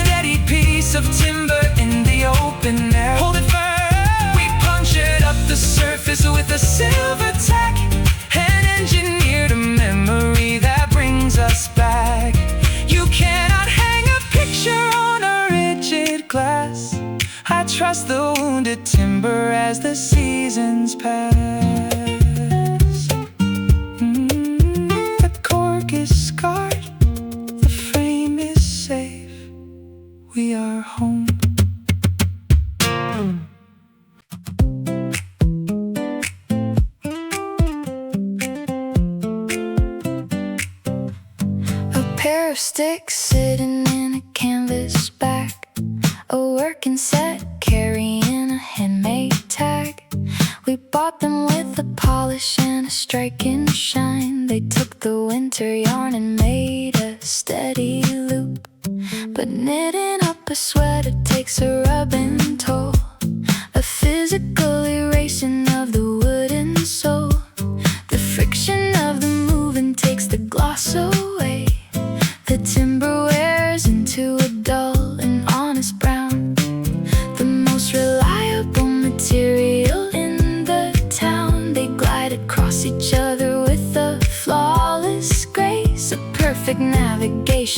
steady piece of timber in the open air. Hold it firm. We punctured up the surface with a silver tack and engineered a memory that brings us back. You cannot hang a picture on a rigid glass. I trust the wounded timber as the seasons pass. Is scarred, the frame is safe, we are home. A pair of sticks sitting in a canvas back, a working set carrying a handmade tag. We bought them with a polish and a striking shine. They took the winter yarn and made a steady loop. But knitting up a sweater takes a rubbing toll, a physical erasing of the wooden sole. The friction of the moving takes the gloss away. The timber wears into a dull and honest brown, the most reliable material in the town. They glide across each other with a flawless grace, a perfect navigation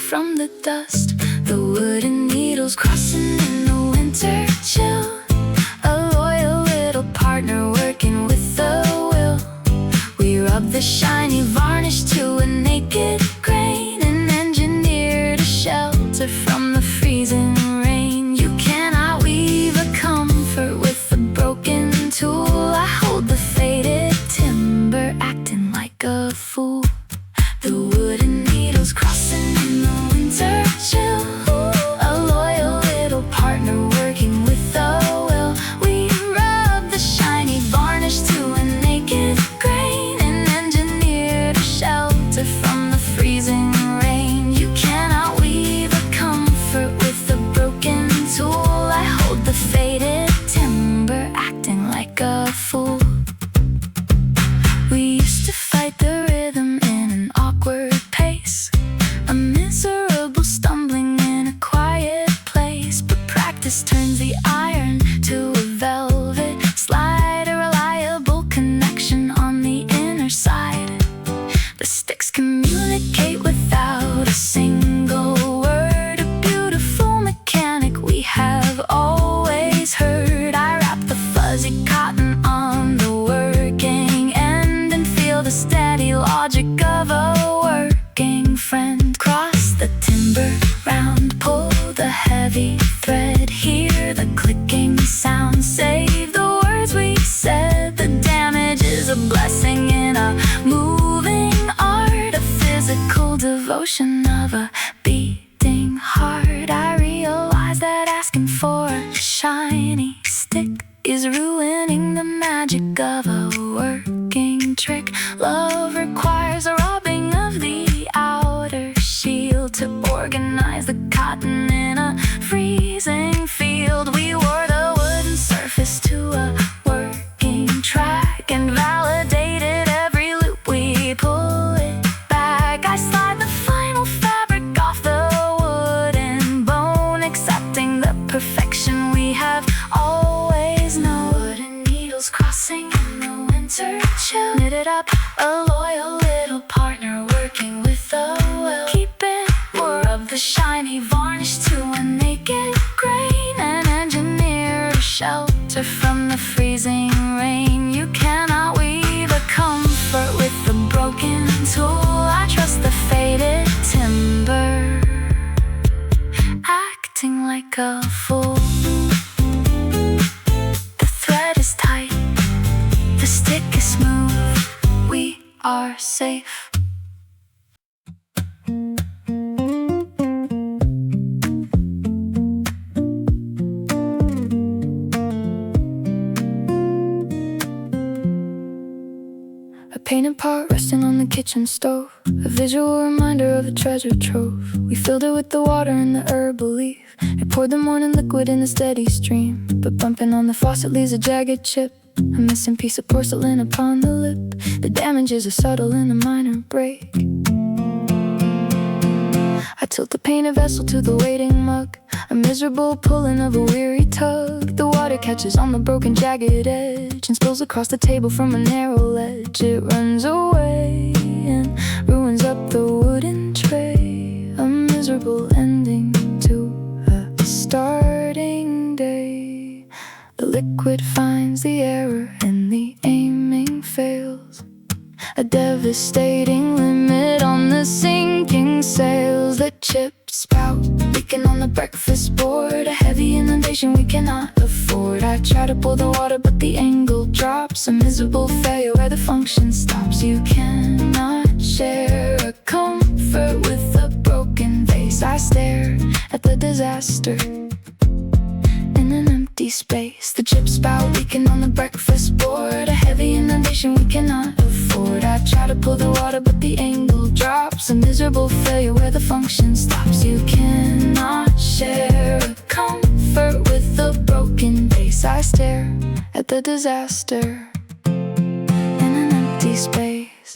from the dust. The wooden needles crossing in the winter chill. A loyal little partner working with the will. We rub the shiny varnish to a naked grain and engineered a shelter from the freezing rain. You cannot weave a comfort with a broken tool. I hold the faded timber, acting like a fool. The wooden needles crossing in the winter chill. A loyal little partner working with a will. We rub the shiny varnish to a naked grain and engineered a shelter from the freezing rain. You cannot weave a comfort with a broken tool. I hold the faded timber, acting like a fool. We used to fight the rhythm in an awkward pace, a miserable stumbling in a quiet place. But practice turns the iron to a velvet slide, a reliable connection on the inner side. The sticks communicate without a single word, a beautiful mechanic we have always heard. I wrap the fuzzy cotton on the working end and feel the steady logic of a working friend. Cross the timber round, pull the heavy thread, hear the clicking sound, save the words we said. The damage is a blessing in a moving art, a physical devotion of a beating heart. I realize that asking for a shiny stick is ruining the magic of a working trick. Love requires a rubbing of the outer shield to organize the cotton in a freezing field. We wore the wooden surface to a working track and validated every loop we pull it back. I slide the final fabric off the wooden bone, accepting the perfection we have always known. Wooden needles crossing in the winter chill, knitted up, a loyal little partner working with a will. Keeping more of the shiny varnish to a naked grain and engineer a shelter from the freezing rain. You cannot weave a comfort with a broken tool. I trust the faded timber, acting like a fool. The thread is tight, the stick is smooth, we are safe. A painted pot resting on the kitchen stove, a visual reminder of a treasure trove. We filled it with the water and the herbal leaf. It poured the morning liquid in a steady stream, but bumping on the faucet leaves a jagged chip, a missing piece of porcelain upon the lip. The damages are subtle and a minor break. I tilt the painted vessel to the waiting mug, a miserable pulling of a weary tug. The water catches on the broken jagged edge and spills across the table from a narrow ledge. It runs away and ruins up the wooden tray, a miserable ending to a starting day. The liquid finds the error and the aiming fails, a devastating limit on the sinking sails. The chipped spout leaking on the breakfast board, a heavy inundation we cannot afford. I try to pull the water but the angle drops, a miserable failure where the function stops. You cannot share a comfort with a broken vase. I stare at the disaster in an empty space. The chip spout leaking on the breakfast board, a heavy inundation we cannot afford. I try to pull the water but the angle drops, a miserable failure where the function stops. You cannot share a comfort with a broken vase. I stare at the disaster in an empty space.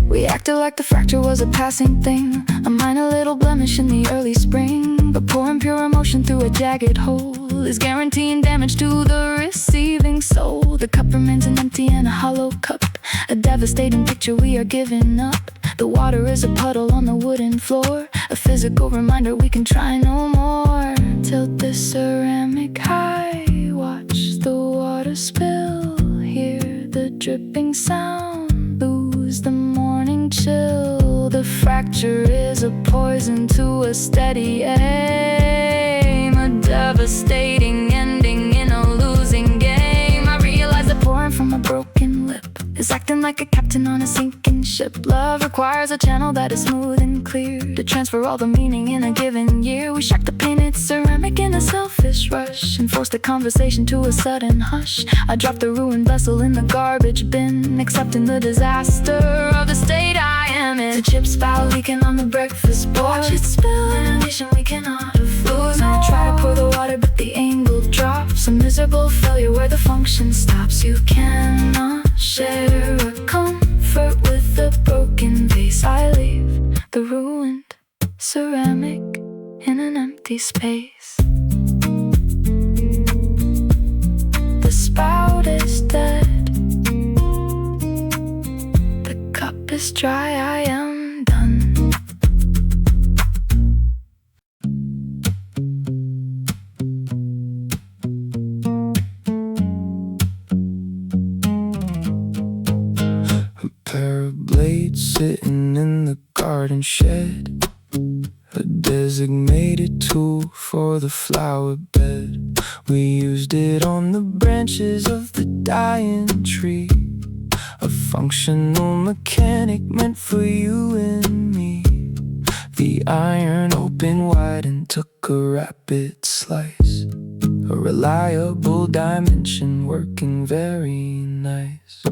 We acted like the fracture was a passing thing, a minor little blemish in the early spring. But pouring pure emotion through a jagged hole is guaranteeing damage to the receiving soul. The cup remains an empty and a hollow cup, a devastating picture we are giving up. The water is a puddle on the wooden floor, a physical reminder we can try no more. Tilt the ceramic high, watch the water spill, hear the dripping sound, lose the morning chill. The fracture is a poison to a steady aim, a devastating ending in a losing game. I realize that pouring from a broken lip is acting like a captain on a sinking ship. Love requires a channel that is smooth and clear to transfer all the meaning in a given year. We shock the painted ceramic in a selfish rush and force the conversation to a sudden hush. I drop the ruined vessel in the garbage bin, accepting the disaster of the state I am in. The chipped spout leaking on the breakfast board, watch it spill in a nation we cannot afford. I try to pour the water but the angle drops, a miserable failure where the function stops. You cannot share a comfort with a broken vase. I leave the ruined ceramic in an empty space. The spout is dead, the cup is dry, I am done. Sitting in the garden shed, a designated tool for the flower bed. We used it on the branches of the dying tree, a functional mechanic meant for you and me. The iron opened wide and took a rapid slice, a reliable dimension working very nice.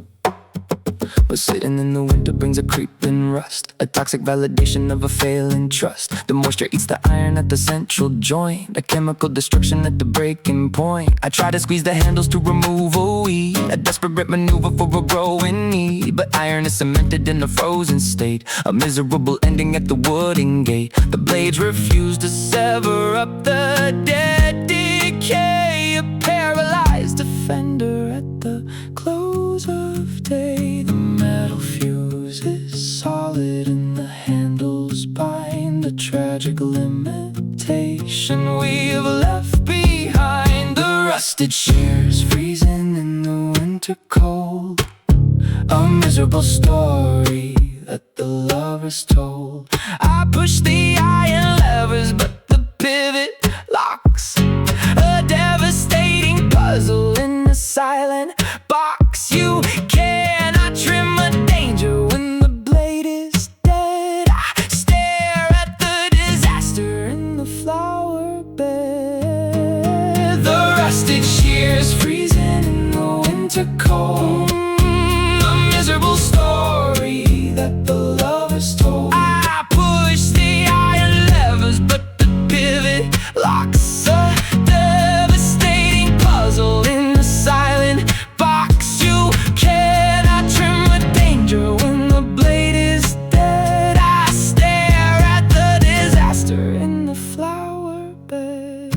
But sitting in the winter brings a creeping rust, a toxic validation of a failing trust. The moisture eats the iron at the central joint, a chemical destruction at the breaking point. I try to squeeze the handles to remove a weed, a desperate maneuver for a growing need. But iron is cemented in a frozen state, a miserable ending at the wooden gate. The blades refuse to sever up the dead decay, a paralyzed offender at the close of day. The metal fuse is solid and the handles bind, a tragic limitation we've left behind. The rusted shears freezing in the winter cold, a miserable story that the lovers told. I push the iron levers but the pivot locks, a devastating puzzle in a silent box. You cannot trim a danger when the blade is dead. I stare at the disaster in the flower bed. The rusted shears freezing in the winter cold, a miserable story that the lovers told. I push the iron levers but the pivot locks, a devastating puzzle in the silent box. You cannot trim a danger when the blade is dead. I stare at the disaster in the flower bed.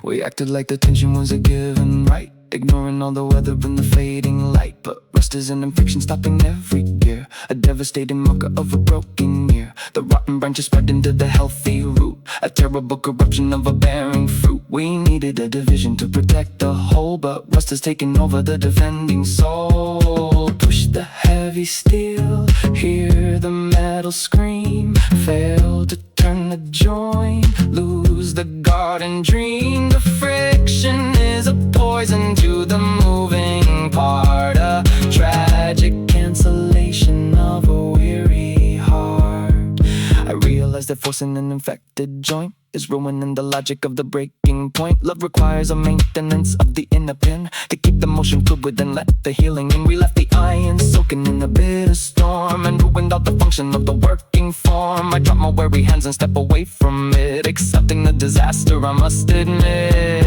We acted like the tension was a given right, ignoring all the weather and the fading light. But rust is an infection stopping every gear, a devastating marker of a broken year. The rotten branches spread into the healthy root, a terrible corruption of a bearing fruit. We needed a division to protect the whole, but rust has taken over the defending soul. Push the heavy steel, hear the metal scream, fail to turn the joint, lose the garden dream. The friction is a poison to the moving part, a tragic cancellation of a weary heart. I realize that forcing an infected joint is ruining the logic of the breaking point. Love requires a maintenance of the inner pin to keep the motion fluid and let the healing in. We left the iron soaking in a bitter storm and ruined all the function of the working form. I drop my weary hands and step away from it, accepting the disaster I must admit.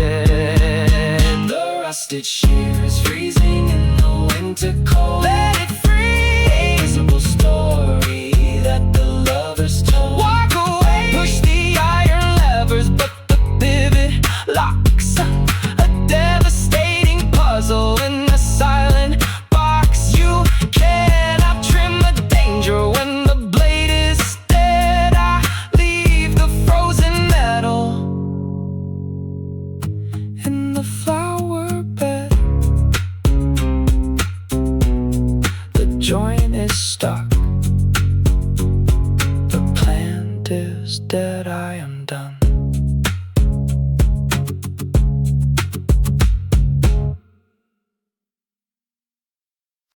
The rusted shears freezing in the winter cold, let it free, a miserable story joint is stuck. The plant is dead, I am